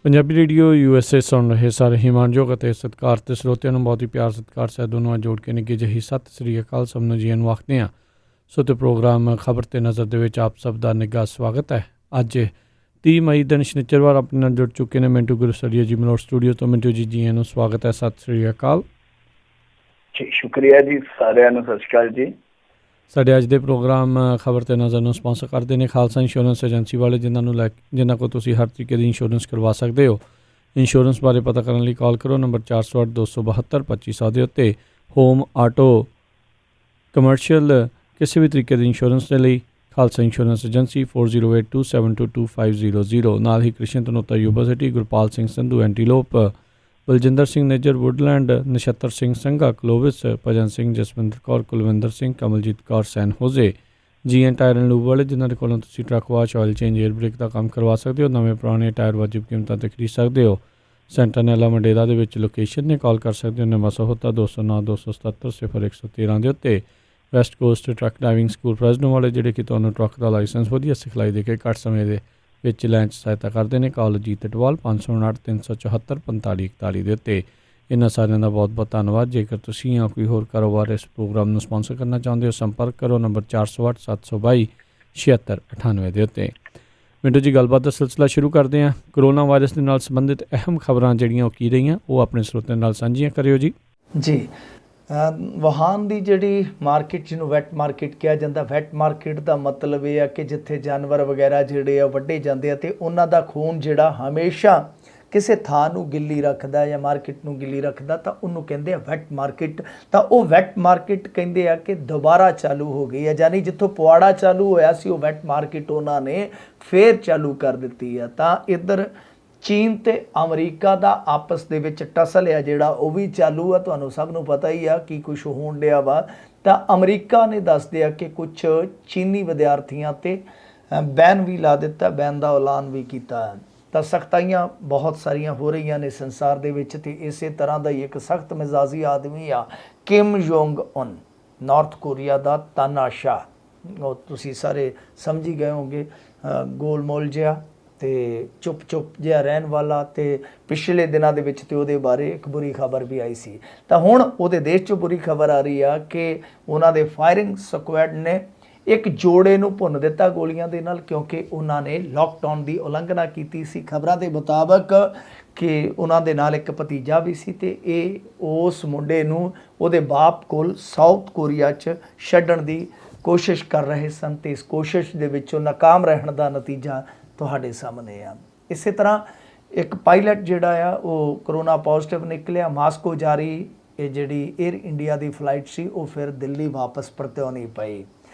Punjabi radio USA ਸੁਣ ਰਹੇ ਸਾਰੇ ਹਿਮਾਨਯੋਗ ਅਤੇ ਸਤਿਕਾਰ ਤੇ ਸਰੋਤਿਆਂ ਨੂੰ ਬਹੁਤ ਹੀ ਪਿਆਰ ਸਤਿਕਾਰ ਸਹਿਤ ਦੋਨੋਂ ਜੋੜ ਕੇ ਨਿੱਘੀ ਜਿਹੀ ਸਤਿ ਸ੍ਰੀ ਅਕਾਲ ਸਭ ਨੂੰ ਜੀ ਨੂੰ ਆਖਦੇ ਹਾਂ। ਸੋ ਤੇ ਪ੍ਰੋਗਰਾਮ ਖਬਰ ਤੇ ਨਜ਼ਰ ਦੇ ਵਿੱਚ ਆਪ ਸਭ ਦਾ ਨਿੱਘਾ ਸਵਾਗਤ ਹੈ। ਅੱਜ 30 ਮਈ ਦਿਨ ਸ਼ਨੀਚਰਵਾਰ ਆਪਣੇ ਨਾਲ ਜੁੜ ਚੁੱਕੇ ਨੇ ਮਿੰਟੂ ਗੁਰਸਰੀਆ ਜੀ ਮਲੋਟ ਸਟੂਡੀਓ ਤੋਂ। ਮਿੰਟੂ ਜੀ ਨੂੰ ਸਵਾਗਤ ਹੈ, ਸਤਿ ਸ੍ਰੀ ਅਕਾਲ ਜੀ। ਸ਼ੁਕਰੀਆ ਜੀ, ਸਾਰਿਆਂ ਨੂੰ ਸਤਿ ਸ਼੍ਰੀ ਅਕਾਲ ਜੀ। ਸਾਡੇ ਅੱਜ ਦੇ ਪ੍ਰੋਗਰਾਮ ਖਬਰ ਤੇ ਨਜ਼ਰ ਨੂੰ ਸਪਾਂਸਰ ਕਰਦੇ ਨੇ ਖਾਲਸਾ ਇੰਸ਼ੋਰੈਂਸ ਏਜੰਸੀ ਵਾਲੇ, ਜਿਨ੍ਹਾਂ ਕੋਲ ਤੁਸੀਂ ਹਰ ਤਰੀਕੇ ਦੀ ਇੰਸ਼ੋਰੈਂਸ ਕਰਵਾ ਸਕਦੇ ਹੋ। ਇੰਸ਼ੋਰੈਂਸ ਬਾਰੇ ਪਤਾ ਕਰਨ ਲਈ ਕਾਲ ਕਰੋ ਨੰਬਰ 408-272-2500 ਦੇ ਉੱਤੇ। ਹੋਮ, ਆਟੋ, ਕਮਰਸ਼ੀਅਲ ਕਿਸੇ ਵੀ ਤਰੀਕੇ ਦੀ ਇੰਸ਼ੋਰੈਂਸ ਦੇ ਲਈ ਖਾਲਸਾ ਇੰਸ਼ੋਰੈਂਸ ਏਜੰਸੀ 4082722500। ਨਾਲ ਹੀ Krishan Tanota university, Gurpal Singh Sandhu Antelope, Baljinder Singh Nijjar Woodland, Nachhattar Singh Sangha Clovis, Bhajan Singh, Jaswinder Kaur, Kulwinder Singh, Kamaljit Kaur San Jose, GN tyre and lube ਵਾਲੇ, ਜਿਨ੍ਹਾਂ ਦੇ ਕੋਲੋਂ ਤੁਸੀਂ truck wash, oil change, air brake ਦਾ ਕੰਮ ਕਰਵਾ ਸਕਦੇ ਹੋ। ਨਵੇਂ ਪੁਰਾਣੇ ਟਾਇਰ ਵਾਜਿਬ ਕੀਮਤਾਂ 'ਤੇ ਖਰੀਦ ਸਕਦੇ ਹੋ। ਸੈਂਟਾਨੈਲਾ ਮੰਡੇਲਾ ਦੇ ਵਿੱਚ ਲੋਕੇਸ਼ਨ ਨੇ। ਕਾਲ ਕਰ ਸਕਦੇ ਹੋ ਨਵਾਂ ਸਹੋਤਾ 209-277-0113 ਦੇ ਉੱਤੇ। West Coast truck driving school Fresno ਵਾਲੇ, ਜਿਹੜੇ ਕਿ ਤੁਹਾਨੂੰ ਟਰੱਕ ਦਾ ਲਾਇਸੈਂਸ ਵਧੀਆ ਸਿਖਲਾਈ ਦੇ ਕੇ ਘੱਟ ਸਮੇਂ ਦੇ ਵਿੱਚ ਲੈਣ 'ਚ ਸਹਾਇਤਾ ਕਰਦੇ ਨੇ। ਕਾਲ ਜੀਤ ਅਟਵਾਲ 559-374-4541 ਦੇ ਉੱਤੇ। ਇਹਨਾਂ ਸਾਰਿਆਂ ਦਾ ਬਹੁਤ ਬਹੁਤ ਧੰਨਵਾਦ। ਜੇਕਰ ਤੁਸੀਂ ਜਾਂ ਕੋਈ ਹੋਰ ਕਾਰੋਬਾਰ ਇਸ ਪ੍ਰੋਗਰਾਮ ਨੂੰ ਸਪਾਂਸਰ ਕਰਨਾ ਚਾਹੁੰਦੇ ਹੋ, ਸੰਪਰਕ ਕਰੋ ਨੰਬਰ 408-722-7698 ਦੇ ਉੱਤੇ। ਮਿੰਟੂ ਜੀ, ਗੱਲਬਾਤ ਦਾ ਸਿਲਸਿਲਾ ਸ਼ੁਰੂ ਕਰਦੇ ਹਾਂ। ਕਰੋਨਾ ਵਾਇਰਸ ਦੇ ਨਾਲ ਸੰਬੰਧਿਤ ਅਹਿਮ ਖਬਰਾਂ ਜਿਹੜੀਆਂ ਉਹ ਕੀ ਰਹੀਆਂ, ਉਹ ਆਪਣੇ ਸਰੋਤਿਆਂ ਨਾਲ ਸਾਂਝੀਆਂ ਕਰਿਓ ਜੀ। ਵੁਹਾਨ ਦੀ ਜਿਹੜੀ ਮਾਰਕੀਟ, ਜਿਹਨੂੰ ਵੈਟ ਮਾਰਕੀਟ ਕਿਹਾ ਜਾਂਦਾ, ਵੈਟ ਮਾਰਕੀਟ ਦਾ ਮਤਲਬ ਇਹ ਆ ਕਿ ਜਿੱਥੇ ਜਾਨਵਰ ਵਗੈਰਾ ਜਿਹੜੇ ਆ ਵੱਢੇ ਜਾਂਦੇ ਆ ਅਤੇ ਉਹਨਾਂ ਦਾ ਖੂਨ ਜਿਹੜਾ ਹਮੇਸ਼ਾ ਕਿਸੇ ਥਾਂ ਨੂੰ ਗਿੱਲੀ ਰੱਖਦਾ ਜਾਂ ਮਾਰਕੀਟ ਨੂੰ ਗਿੱਲੀ ਰੱਖਦਾ, ਤਾਂ ਉਹਨੂੰ ਕਹਿੰਦੇ ਆ ਵੈਟ ਮਾਰਕੀਟ। ਤਾਂ ਉਹ ਵੈਟ ਮਾਰਕੀਟ ਕਹਿੰਦੇ ਆ ਕਿ ਦੁਬਾਰਾ ਚਾਲੂ ਹੋ ਗਈ ਹੈ, ਯਾਨੀ ਜਿੱਥੋਂ ਪੁਆੜਾ ਚਾਲੂ ਹੋਇਆ ਸੀ ਉਹ ਵੈਟ ਮਾਰਕੀਟ ਉਹਨਾਂ ਨੇ ਫੇਰ ਚਾਲੂ ਕਰ ਦਿੱਤੀ ਆ। ਤਾਂ ਇੱਧਰ ਚੀਨ ਅਤੇ ਅਮਰੀਕਾ ਦਾ ਆਪਸ ਦੇ ਵਿੱਚ ਟਸਲ ਆ ਜਿਹੜਾ ਉਹ ਵੀ ਚਾਲੂ ਆ। ਤੁਹਾਨੂੰ ਸਭ ਨੂੰ ਪਤਾ ਹੀ ਆ ਕੀ ਕੁਛ ਹੋਣ ਡਿਆ ਵਾ। ਤਾਂ ਅਮਰੀਕਾ ਨੇ ਦੱਸਦੇ ਆ ਕਿ ਕੁਛ ਚੀਨੀ ਵਿਦਿਆਰਥੀਆਂ 'ਤੇ ਬੈਨ ਵੀ ਲਾ ਦਿੱਤਾ, ਬੈਨ ਦਾ ਐਲਾਨ ਵੀ ਕੀਤਾ। ਤਾਂ ਸਖਤਾਈਆਂ ਬਹੁਤ ਸਾਰੀਆਂ ਹੋ ਰਹੀਆਂ ਨੇ ਸੰਸਾਰ ਦੇ ਵਿੱਚ। ਅਤੇ ਇਸੇ ਤਰ੍ਹਾਂ ਦਾ ਹੀ ਇੱਕ ਸਖਤ ਮਿਜ਼ਾਜੀ ਆਦਮੀ ਆ ਕਿਮ ਜੋਂਗ ਉਨ, ਨਾਰਥ ਕੋਰੀਆ ਦਾ ਤਾਨਾਸ਼ਾਹ। ਉਹ ਤੁਸੀਂ ਸਾਰੇ ਸਮਝ ਹੀ ਗਏ ਹੋਗੇ, ਗੋਲ ਮੋਲ ਜਿਹਾ ਅਤੇ ਚੁੱਪ ਜਿਹਾ ਰਹਿਣ ਵਾਲਾ। ਅਤੇ ਪਿਛਲੇ ਦਿਨਾਂ ਦੇ ਵਿੱਚ ਤਾਂ ਉਹਦੇ ਬਾਰੇ ਇੱਕ ਬੁਰੀ ਖਬਰ ਵੀ ਆਈ ਸੀ। ਤਾਂ ਹੁਣ ਉਹਦੇ ਦੇਸ਼ 'ਚੋਂ ਬੁਰੀ ਖਬਰ ਆ ਰਹੀ ਆ ਕਿ ਉਹਨਾਂ ਦੇ ਫਾਇਰਿੰਗ ਸਕੁਐਡ ਨੇ ਇੱਕ ਜੋੜੇ ਨੂੰ ਭੁੰਨ ਦਿੱਤਾ ਗੋਲੀਆਂ ਦੇ ਨਾਲ, ਕਿਉਂਕਿ ਉਹਨਾਂ ਨੇ ਲੋਕਡਾਊਨ ਦੀ ਉਲੰਘਣਾ ਕੀਤੀ ਸੀ। ਖਬਰਾਂ ਦੇ ਮੁਤਾਬਕ ਕਿ ਉਹਨਾਂ ਦੇ ਨਾਲ ਇੱਕ ਭਤੀਜਾ ਵੀ ਸੀ ਅਤੇ ਇਹ ਉਸ ਮੁੰਡੇ ਨੂੰ ਉਹਦੇ ਬਾਪ ਕੋਲ ਸਾਊਥ ਕੋਰੀਆ 'ਚ ਛੱਡਣ ਦੀ ਕੋਸ਼ਿਸ਼ ਕਰ ਰਹੇ ਸਨ ਅਤੇ ਇਸ ਕੋਸ਼ਿਸ਼ ਦੇ ਵਿੱਚੋਂ ਨਾਕਾਮ ਰਹਿਣ ਦਾ ਨਤੀਜਾ ਤੁਹਾਡੇ ਸਾਹਮਣੇ ਆ। ਇਸੇ ਤਰ੍ਹਾਂ ਇੱਕ ਪਾਇਲਟ ਜਿਹੜਾ ਆ ਉਹ ਕਰੋਨਾ ਪੋਜ਼ੀਟਿਵ ਨਿਕਲਿਆ। ਮਾਸਕੋ ਜਾ ਰਹੀ ਇਹ ਜਿਹੜੀ ਏਅਰ ਇੰਡੀਆ ਦੀ ਫਲਾਈਟ ਸੀ ਉਹ ਫਿਰ ਦਿੱਲੀ ਵਾਪਸ ਪਰਤਿਆਉਣੀ ਪਈ।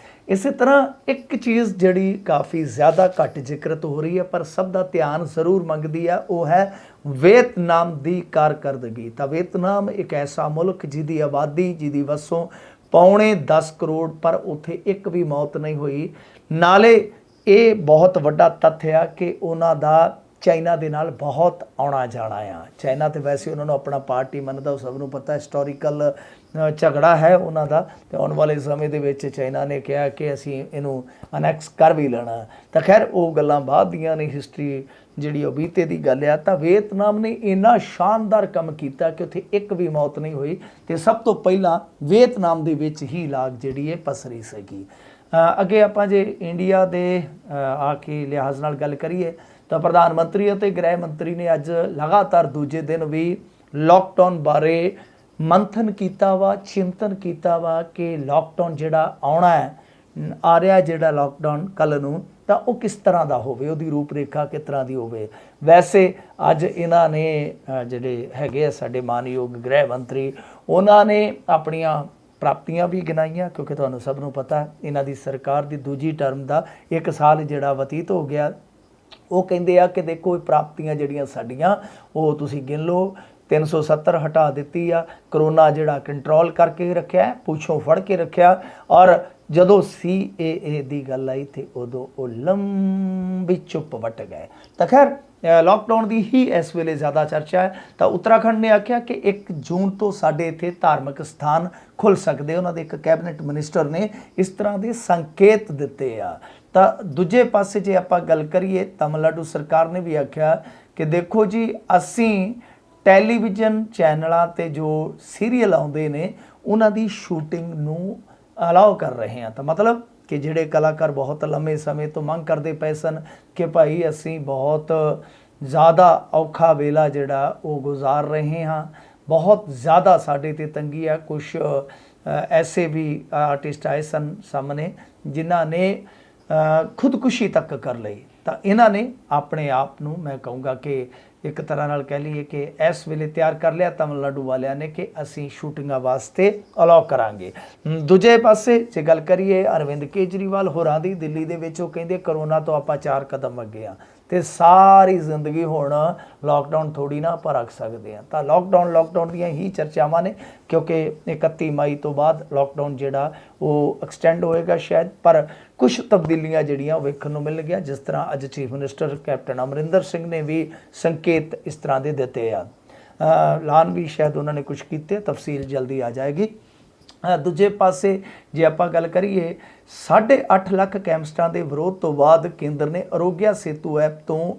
ਇਸੇ ਤਰ੍ਹਾਂ ਇੱਕ ਚੀਜ਼ ਜਿਹੜੀ ਕਾਫੀ ਜ਼ਿਆਦਾ ਘੱਟ ਜ਼ਿਕਰਤ ਹੋ ਰਹੀ ਹੈ ਪਰ ਸਭ ਦਾ ਧਿਆਨ ਜ਼ਰੂਰ ਮੰਗਦੀ ਹੈ, ਉਹ ਹੈ ਵੀਅਤਨਾਮ ਦੀ ਕਾਰਕਰਦਗੀ। ਤਾਂ ਵੀਅਤਨਾਮ ਇੱਕ ਐਸਾ ਮੁਲਕ ਜਿਹਦੀ ਆਬਾਦੀ, ਜਿਹਦੀ ਵਸੋਂ 10.25 ਕਰੋੜ, ਪਰ ਉੱਥੇ ਇੱਕ ਵੀ ਮੌਤ ਨਹੀਂ ਹੋਈ। ਨਾਲੇ ਇਹ ਬਹੁਤ ਵੱਡਾ ਤੱਥ ਆ ਕਿ ਉਹਨਾਂ ਦਾ ਚਾਈਨਾ ਦੇ ਨਾਲ ਬਹੁਤ ਆਉਣਾ ਜਾਣਾ ਆ। ਚਾਈਨਾ ਤਾਂ ਵੈਸੇ ਉਹਨਾਂ ਨੂੰ ਆਪਣਾ ਪਾਰਟੀ ਮੰਨਦਾ, ਉਹ ਸਭ ਨੂੰ ਪਤਾ, ਹਿਸਟੋਰੀਕਲ ਝਗੜਾ ਹੈ ਉਹਨਾਂ ਦਾ। ਅਤੇ ਆਉਣ ਵਾਲੇ ਸਮੇਂ ਦੇ ਵਿੱਚ ਚਾਈਨਾ ਨੇ ਕਿਹਾ ਕਿ ਅਸੀਂ ਇਹਨੂੰ ਅਨੈਕਸ ਕਰ ਵੀ ਲੈਣਾ। ਤਾਂ ਖੈਰ ਉਹ ਗੱਲਾਂ ਬਾਅਦ ਦੀਆਂ ਨੇ, ਹਿਸਟਰੀ ਜਿਹੜੀ ਉਹ ਬੀਤੇ ਦੀ ਗੱਲ ਆ। ਤਾਂ ਵੀਅਤਨਾਮ ਨੇ ਇੰਨਾ ਸ਼ਾਨਦਾਰ ਕੰਮ ਕੀਤਾ ਕਿ ਉੱਥੇ ਇੱਕ ਵੀ ਮੌਤ ਨਹੀਂ ਹੋਈ ਅਤੇ ਸਭ ਤੋਂ ਪਹਿਲਾਂ ਵੀਅਤਨਾਮ ਦੇ ਵਿੱਚ ਹੀ ਲਾਗ ਜਿਹੜੀ ਹੈ ਪਸਰੀ ਸੀਗੀ। ਅੱਗੇ ਆਪਾਂ ਜੇ ਇੰਡੀਆ ਦੇ ਆ ਕੇ ਲਿਹਾਜ਼ ਨਾਲ ਗੱਲ ਕਰੀਏ ਤਾਂ ਪ੍ਰਧਾਨ ਮੰਤਰੀ ਅਤੇ ਗ੍ਰਹਿ ਮੰਤਰੀ ਨੇ ਅੱਜ ਲਗਾਤਾਰ ਦੂਜੇ ਦਿਨ ਵੀ ਲੋਕਡਾਊਨ ਬਾਰੇ ਮੰਥਨ ਕੀਤਾ ਵਾ, ਚਿੰਤਨ ਕੀਤਾ ਵਾ ਕਿ ਲੋਕਡਾਊਨ ਜਿਹੜਾ ਆਉਣਾ ਹੈ, ਆ ਰਿਹਾ ਜਿਹੜਾ ਲੋਕਡਾਊਨ ਕੱਲ੍ਹ ਨੂੰ, ਤਾਂ ਉਹ ਕਿਸ ਤਰ੍ਹਾਂ ਦਾ ਹੋਵੇ, ਉਹਦੀ ਰੂਪ ਰੇਖਾ ਕਿਸ ਤਰ੍ਹਾਂ ਦੀ ਹੋਵੇ। ਵੈਸੇ ਅੱਜ ਇਹਨਾਂ ਨੇ ਜਿਹੜੇ ਹੈਗੇ ਆ ਸਾਡੇ ਮਾਨਯੋਗ ਗ੍ਰਹਿ ਮੰਤਰੀ, ਉਹਨਾਂ ਨੇ ਆਪਣੀਆਂ ਪ੍ਰਾਪਤੀਆਂ ਵੀ ਗਿਣਾਈਆਂ, ਕਿਉਂਕਿ ਤੁਹਾਨੂੰ ਸਭ ਨੂੰ ਪਤਾ ਇਹਨਾਂ ਦੀ ਸਰਕਾਰ ਦੀ ਦੂਜੀ ਟਰਮ ਦਾ 1 ਸਾਲ ਜਿਹੜਾ ਬਤੀਤ ਹੋ ਗਿਆ। ਉਹ ਕਹਿੰਦੇ ਆ ਕਿ ਦੇਖੋ, ਇਹ ਪ੍ਰਾਪਤੀਆਂ ਜਿਹੜੀਆਂ ਸਾਡੀਆਂ ਉਹ ਤੁਸੀਂ ਗਿਣ ਲਓ। 370 ਹਟਾ ਦਿੱਤੀ ਆ, ਕਰੋਨਾ ਜਿਹੜਾ ਕੰਟਰੋਲ ਕਰਕੇ ਰੱਖਿਆ, ਪੁੱਛੋਂ ਫੜ ਕੇ ਰੱਖਿਆ। ਔਰ ਜਦੋਂ CAA ਦੀ ਗੱਲ ਆਈ ਤੇ ਉਦੋਂ ਉਹ ਲੰਬੀ ਚੁੱਪ ਵੱਟ ਗਏ। ਤਾਂ ਖੈਰ ਲੋਕਡਾਊਨ ਦੀ ਹੀ ਇਸ ਵੇਲੇ ਜ਼ਿਆਦਾ ਚਰਚਾ ਹੈ। ਤਾਂ ਉੱਤਰਾਖੰਡ ਨੇ ਆਖਿਆ ਕਿ 1 ਜੂਨ ਤੋਂ ਸਾਡੇ ਇੱਥੇ ਧਾਰਮਿਕ ਸਥਾਨ ਖੁੱਲ੍ਹ ਸਕਦੇ। ਉਹਨਾਂ ਦੇ ਇੱਕ ਕੈਬਨਿਟ ਮਿਨਿਸਟਰ ਨੇ ਇਸ ਤਰ੍ਹਾਂ ਦੇ ਸੰਕੇਤ ਦਿੱਤੇ ਆ। ਤਾਂ ਦੂਜੇ ਪਾਸੇ ਜੇ ਆਪਾਂ ਗੱਲ ਕਰੀਏ, ਤਮਿਲਨਾਡੂ ਸਰਕਾਰ ਨੇ ਵੀ ਆਖਿਆ ਕਿ ਦੇਖੋ ਜੀ, ਅਸੀਂ ਟੈਲੀਵਿਜ਼ਨ ਚੈਨਲਾਂ 'ਤੇ ਜੋ ਸੀਰੀਅਲ ਆਉਂਦੇ ਨੇ ਉਹਨਾਂ ਦੀ ਸ਼ੂਟਿੰਗ ਨੂੰ ਅਲਾਓ ਕਰ ਰਹੇ ਹਾਂ। ਤਾਂ ਮਤਲਬ ਕਿ ਜਿਹੜੇ ਕਲਾਕਾਰ ਬਹੁਤ ਲੰਮੇ ਸਮੇਂ ਤੋਂ ਮੰਗ ਕਰਦੇ ਪਏ ਸਨ ਕਿ ਭਾਈ ਅਸੀਂ ਬਹੁਤ ਜ਼ਿਆਦਾ ਔਖਾ ਵੇਲਾ ਜਿਹੜਾ ਉਹ ਗੁਜ਼ਾਰ ਰਹੇ ਹਾਂ, ਬਹੁਤ ਜ਼ਿਆਦਾ ਸਾਡੇ 'ਤੇ ਤੰਗੀ ਆ। ਕੁਛ ਐਸੇ ਵੀ ਆਰਟਿਸਟ ਆਏ ਸਨ ਸਾਹਮਣੇ ਜਿਨ੍ਹਾਂ ਨੇ ਖੁਦਕੁਸ਼ੀ ਤੱਕ ਕਰ ਲਈ। ਤਾਂ ਇਹਨਾਂ ਨੇ ਆਪਣੇ ਆਪ ਨੂੰ, ਮੈਂ ਕਹੂੰਗਾ ਕਿ ਇੱਕ ਤਰ੍ਹਾਂ ਨਾਲ ਕਹਿ ਲਈਏ ਕਿ ਇਸ ਵੇਲੇ ਤਿਆਰ ਕਰ ਲਿਆ ਤਮਿਲਨਾਡੂ ਵਾਲਿਆਂ ਨੇ ਕਿ ਅਸੀਂ ਸ਼ੂਟਿੰਗਾਂ ਵਾਸਤੇ ਅਲਾਓ ਕਰਾਂਗੇ। ਦੂਜੇ ਪਾਸੇ ਜੇ ਗੱਲ ਕਰੀਏ ਅਰਵਿੰਦ ਕੇਜਰੀਵਾਲ ਹੋਰਾਂ ਦੀ, ਦਿੱਲੀ ਦੇ ਵਿੱਚ ਉਹ ਕਹਿੰਦੇ ਕਰੋਨਾ ਤੋਂ ਆਪਾਂ 4 ਕਦਮ ਅੱਗੇ ਆ ਤੇ ਸਾਰੀ ਜ਼ਿੰਦਗੀ ਹੁਣ ਲੋਕਡਾਊਨ ਥੋੜੀ ਨਾ ਆਪਾਂ ਰੱਖ ਸਕਦੇ ਹਾਂ। ਤਾਂ ਲੋਕਡਾਊਨ ਦੀਆਂ ਹੀ ਚਰਚਾਵਾਂ ਨੇ, ਕਿਉਂਕਿ 31 ਮਈ ਤੋਂ ਬਾਅਦ ਲੋਕਡਾਊਨ ਜਿਹੜਾ ਉਹ ਐਕਸਟੈਂਡ ਹੋਏਗਾ ਸ਼ਾਇਦ, ਪਰ ਕੁਝ ਤਬਦੀਲੀਆਂ ਜਿਹੜੀਆਂ ਉਹ ਵੇਖਣ ਨੂੰ ਮਿਲਣਗੀਆਂ। ਜਿਸ ਤਰ੍ਹਾਂ ਅੱਜ chief minister captain Amarinder Singh ਨੇ ਵੀ ਸੰਕੇਤ ਇਸ ਤਰ੍ਹਾਂ ਦੇ ਦਿੱਤੇ ਆ। ਐਲਾਨ ਵੀ ਸ਼ਾਇਦ ਉਹਨਾਂ ਨੇ ਕੁਝ ਕੀਤੇ, ਤਫਸੀਲ ਜਲਦੀ ਆ ਜਾਏਗੀ। ਦੂਜੇ ਪਾਸੇ ਜੇ ਆਪਾਂ ਗੱਲ ਕਰੀਏ, 8.5 ਲੱਖ ਕੈਮਿਸਟਾਂ ਦੇ ਵਿਰੋਧ ਤੋਂ ਬਾਅਦ ਕੇਂਦਰ ਨੇ ਆਰੋਗਿਆ ਸੇਤੂ ਐਪ ਤੋਂ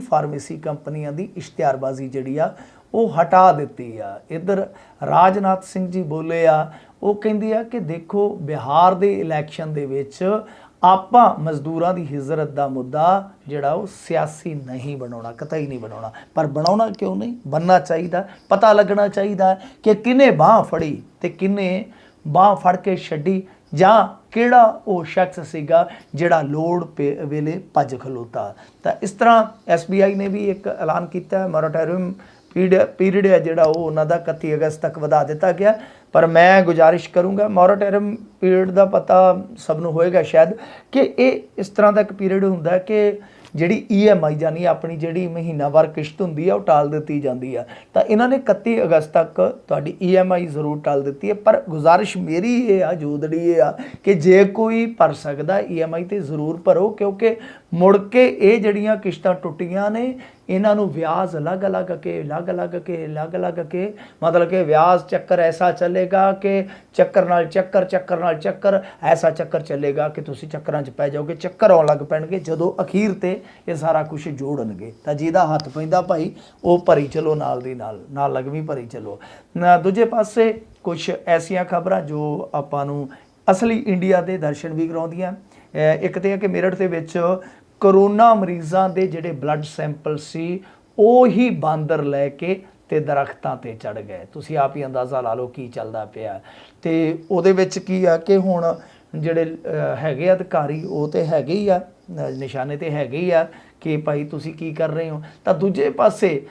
ਫਾਰਮੇਸੀ ਕੰਪਨੀਆਂ ਦੀ ਇਸ਼ਤਿਹਾਰਬਾਜ਼ੀ ਜਿਹੜੀ ਆ ਉਹ ਹਟਾ ਦਿੱਤੀ ਆ। ਇੱਧਰ ਰਾਜਨਾਥ ਸਿੰਘ ਜੀ ਬੋਲੇ ਆ, ਉਹ ਕਹਿੰਦੇ ਆ ਕਿ ਦੇਖੋ ਬਿਹਾਰ ਦੇ ਇਲੈਕਸ਼ਨ ਦੇ ਵਿੱਚ ਆਪਾਂ ਮਜ਼ਦੂਰਾਂ ਦੀ ਹਿਜਰਤ ਦਾ ਮੁੱਦਾ ਜਿਹੜਾ ਉਹ ਸਿਆਸੀ ਨਹੀਂ ਬਣਾਉਣਾ, ਕਤਈ ਨਹੀਂ ਬਣਾਉਣਾ। ਪਰ ਬਣਾਉਣਾ ਕਿਉਂ ਨਹੀਂ, ਬਣਨਾ ਚਾਹੀਦਾ। ਪਤਾ ਲੱਗਣਾ ਚਾਹੀਦਾ ਕਿ ਕਿਹਨੇ ਬਾਂਹ ਫੜੀ ਤੇ ਕਿਹਨੇ ਬਾਂਹ ਫੜ ਕੇ ਛੱਡੀ, ਜਾਂ ਕਿਹੜਾ ਉਹ ਸ਼ਖਸ ਸੀਗਾ ਜਿਹੜਾ ਲੋੜ ਵੇਲੇ ਭੱਜ ਖਲੋਤਾ। ਤਾਂ ਇਸ ਤਰ੍ਹਾਂ SBI ਨੇ ਵੀ ਇੱਕ ਐਲਾਨ ਕੀਤਾ, ਮੋਰਾਟੋਰੀਅਮ ਪੀਰੀਅਡ ਹੈ ਜਿਹੜਾ ਉਹ ਉਹਨਾਂ ਦਾ 31 ਅਗਸਤ ਤੱਕ ਵਧਾ ਦਿੱਤਾ ਗਿਆ। ਪਰ ਮੈਂ ਗੁਜ਼ਾਰਿਸ਼ ਕਰੂੰਗਾ, ਮੋਰਾਟੋਰੀਅਮ ਪੀਰੀਅਡ ਦਾ ਪਤਾ ਸਭ ਨੂੰ ਹੋਏਗਾ ਸ਼ਾਇਦ, ਕਿ ਇਹ ਇਸ ਤਰ੍ਹਾਂ ਦਾ ਇੱਕ ਪੀਰੀਅਡ ਹੁੰਦਾ ਕਿ ਜਿਹੜੀ EMI ਜਾਨੀ ਆਪਣੀ ਜਿਹੜੀ ਮਹੀਨਾਵਾਰ ਕਿਸ਼ਤ ਹੁੰਦੀ ਆ ਉਹ ਟਾਲ ਦਿੱਤੀ ਜਾਂਦੀ ਆ। ਤਾਂ ਇਹਨਾਂ ਨੇ 31 ਅਗਸਤ ਤੱਕ ਤੁਹਾਡੀ EMI ਜ਼ਰੂਰ ਟਾਲ ਦਿੱਤੀ ਹੈ। ਪਰ ਗੁਜ਼ਾਰਿਸ਼ ਮੇਰੀ ਇਹ ਆ, ਜੋਦੜੀ ਇਹ ਆ ਕਿ ਜੇ ਕੋਈ ਭਰ ਸਕਦਾ EMI ਤੇ ਜ਼ਰੂਰ ਭਰੋ, ਕਿਉਂਕਿ ਮੁੜ ਕੇ ਇਹ ਜਿਹੜੀਆਂ ਕਿਸ਼ਤਾਂ ਟੁੱਟੀਆਂ ਨੇ ਇਹਨਾਂ ਨੂੰ ਵਿਆਜ ਅਲੱਗ ਅਲੱਗ ਕੇ ਮਤਲਬ ਕਿ ਵਿਆਜ ਚੱਕਰ ਐਸਾ ਚੱਲੇਗਾ ਕਿ ਚੱਕਰ ਨਾਲ ਚੱਕਰ ਐਸਾ ਚੱਕਰ ਚੱਲੇਗਾ ਕਿ ਤੁਸੀਂ ਚੱਕਰਾਂ 'ਚ ਪੈ ਜਾਓਗੇ, ਚੱਕਰ ਆਉਣ ਲੱਗ ਪੈਣਗੇ ਜਦੋਂ ਅਖੀਰ ਤੇ ਇਹ ਸਾਰਾ ਕੁਝ ਜੋੜਨਗੇ। ਤਾਂ ਜਿਹਦਾ ਹੱਥ ਪੈਂਦਾ ਭਾਈ ਉਹ ਭਰੀ ਚਲੋ, ਨਾਲ ਦੀ ਨਾਲ ਲਗਵੀਂ ਭਰੀ ਚਲੋ। ਦੂਜੇ ਪਾਸੇ ਕੁਝ ਐਸੀਆਂ ਖਬਰਾਂ ਜੋ ਆਪਾਂ ਨੂੰ ਅਸਲੀ ਇੰਡੀਆ ਦੇ ਦਰਸ਼ਨ ਵੀ ਕਰਾਉਂਦੀਆਂ। ਇੱਕ ਤੇ ਹੈ ਕਿ ਮੇਰਠ ਦੇ ਵਿੱਚ ਕਰੋਨਾ ਮਰੀਜ਼ਾਂ ਦੇ ਜਿਹੜੇ ਬਲੱਡ ਸੈਂਪਲ ਸੀ ਉਹ ਹੀ ਬਾਂਦਰ ਲੈ ਕੇ ਤੇ ਦਰਖਤਾਂ ਤੇ ਚੜ ਗਏ। ਤੁਸੀਂ ਆਪ ਹੀ ਅੰਦਾਜ਼ਾ ਲਾ ਲਓ ਕੀ ਚੱਲਦਾ ਪਿਆ। ਤੇ ਉਹਦੇ ਵਿੱਚ ਕੀ ਆ ਕਿ ਹੁਣ ਜਿਹੜੇ ਹੈਗੇ ਅਧਿਕਾਰੀ ਉਹ ਤੇ ਹੈਗੇ ਹੀ ਆ, ਨਿਸ਼ਾਨੇ ਤੇ ਹੈਗੇ ਹੀ ਆ ਕਿ ਭਾਈ ਤੁਸੀਂ ਕੀ ਕਰ ਰਹੇ ਹੋ। ਤਾਂ ਦੂਜੇ ਪਾਸੇ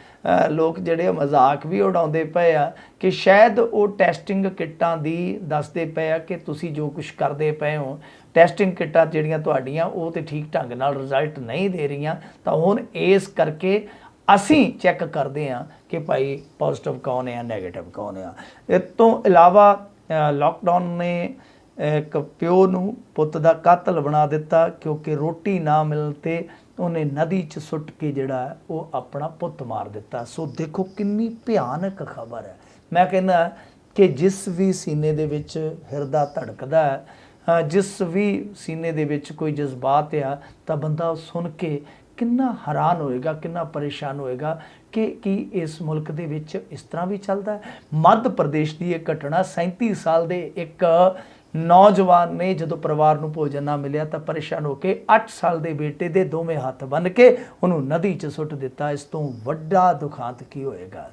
ਲੋਕ ਜਿਹੜੇ ਮਜ਼ਾਕ ਵੀ ਉਡਾਉਂਦੇ ਪਏ ਆ ਕਿ ਸ਼ਾਇਦ ਉਹ ਟੈਸਟਿੰਗ ਕਿੱਟਾਂ ਦੀ ਦੱਸਦੇ ਪਏ ਆ ਕਿ ਤੁਸੀਂ ਜੋ ਕੁਝ ਕਰਦੇ ਪਏ ਹੋ, ਟੈਸਟਿੰਗ ਕਿੱਟਾਂ ਜਿਹੜੀਆਂ ਤੁਹਾਡੀਆਂ ਉਹ ਤੇ ਠੀਕ ਢੰਗ ਨਾਲ ਰਿਜ਼ਲਟ ਨਹੀਂ ਦੇ ਰਹੀਆਂ। ਤਾਂ ਹੁਣ ਇਸ ਕਰਕੇ ਅਸੀਂ ਚੈੱਕ ਕਰਦੇ ਹਾਂ ਕਿ ਭਾਈ ਪੋਜ਼ਿਟਿਵ ਕੌਣ ਹੈ, ਨੈਗੇਟਿਵ ਕੌਣ ਆ। ਇਸ ਤੋਂ ਇਲਾਵਾ ਲੋਕਡਾਊਨ ਨੇ ਇੱਕ ਪਿਓ ਨੂੰ ਪੁੱਤ ਦਾ ਕਾਤਲ ਬਣਾ ਦਿੱਤਾ, ਕਿਉਂਕਿ ਰੋਟੀ ਨਾ ਮਿਲਣ 'ਤੇ ਉਹਨੇ ਨਦੀ 'ਚ ਸੁੱਟ ਕੇ ਜਿਹੜਾ ਉਹ ਆਪਣਾ ਪੁੱਤ ਮਾਰ ਦਿੱਤਾ। ਸੋ ਦੇਖੋ ਕਿੰਨੀ ਭਿਆਨਕ ਖਬਰ ਹੈ। ਮੈਂ ਕਹਿੰਦਾ ਕਿ ਜਿਸ ਵੀ ਸੀਨੇ ਦੇ ਵਿੱਚ ਹਿਰਦਾ ਧੜਕਦਾ ਹੈ, ਜਿਸ ਵੀ ਸੀਨੇ ਦੇ ਵਿੱਚ ਕੋਈ ਜਜ਼ਬਾਤ ਆ, ਤਾਂ ਬੰਦਾ ਸੁਣ ਕੇ ਕਿੰਨਾ ਹੈਰਾਨ ਹੋਏਗਾ, ਕਿੰਨਾ ਪਰੇਸ਼ਾਨ ਹੋਏਗਾ ਕਿ ਕੀ ਇਸ ਮੁਲਕ ਦੇ ਵਿੱਚ ਇਸ ਤਰ੍ਹਾਂ ਵੀ ਚੱਲਦਾ ਹੈ। ਮੱਧ ਪ੍ਰਦੇਸ਼ ਦੀ ਇਹ ਘਟਨਾ, 37 ਸਾਲ ਦੇ ਇੱਕ ਨੌਜਵਾਨ ਨੇ ਜਦੋਂ ਪਰਿਵਾਰ ਨੂੰ ਭੋਜਨ ਨਾ ਮਿਲਿਆ ਤਾਂ ਪਰੇਸ਼ਾਨ ਹੋ ਕੇ 8 ਸਾਲ ਦੇ ਬੇਟੇ ਦੇ ਦੋਵੇਂ ਹੱਥ ਬੰਨ੍ਹ ਕੇ ਉਹਨੂੰ ਨਦੀ 'ਚ ਸੁੱਟ ਦਿੱਤਾ। ਇਸ ਤੋਂ ਵੱਡਾ ਦੁਖਾਂਤ ਕੀ ਹੋਏਗਾ?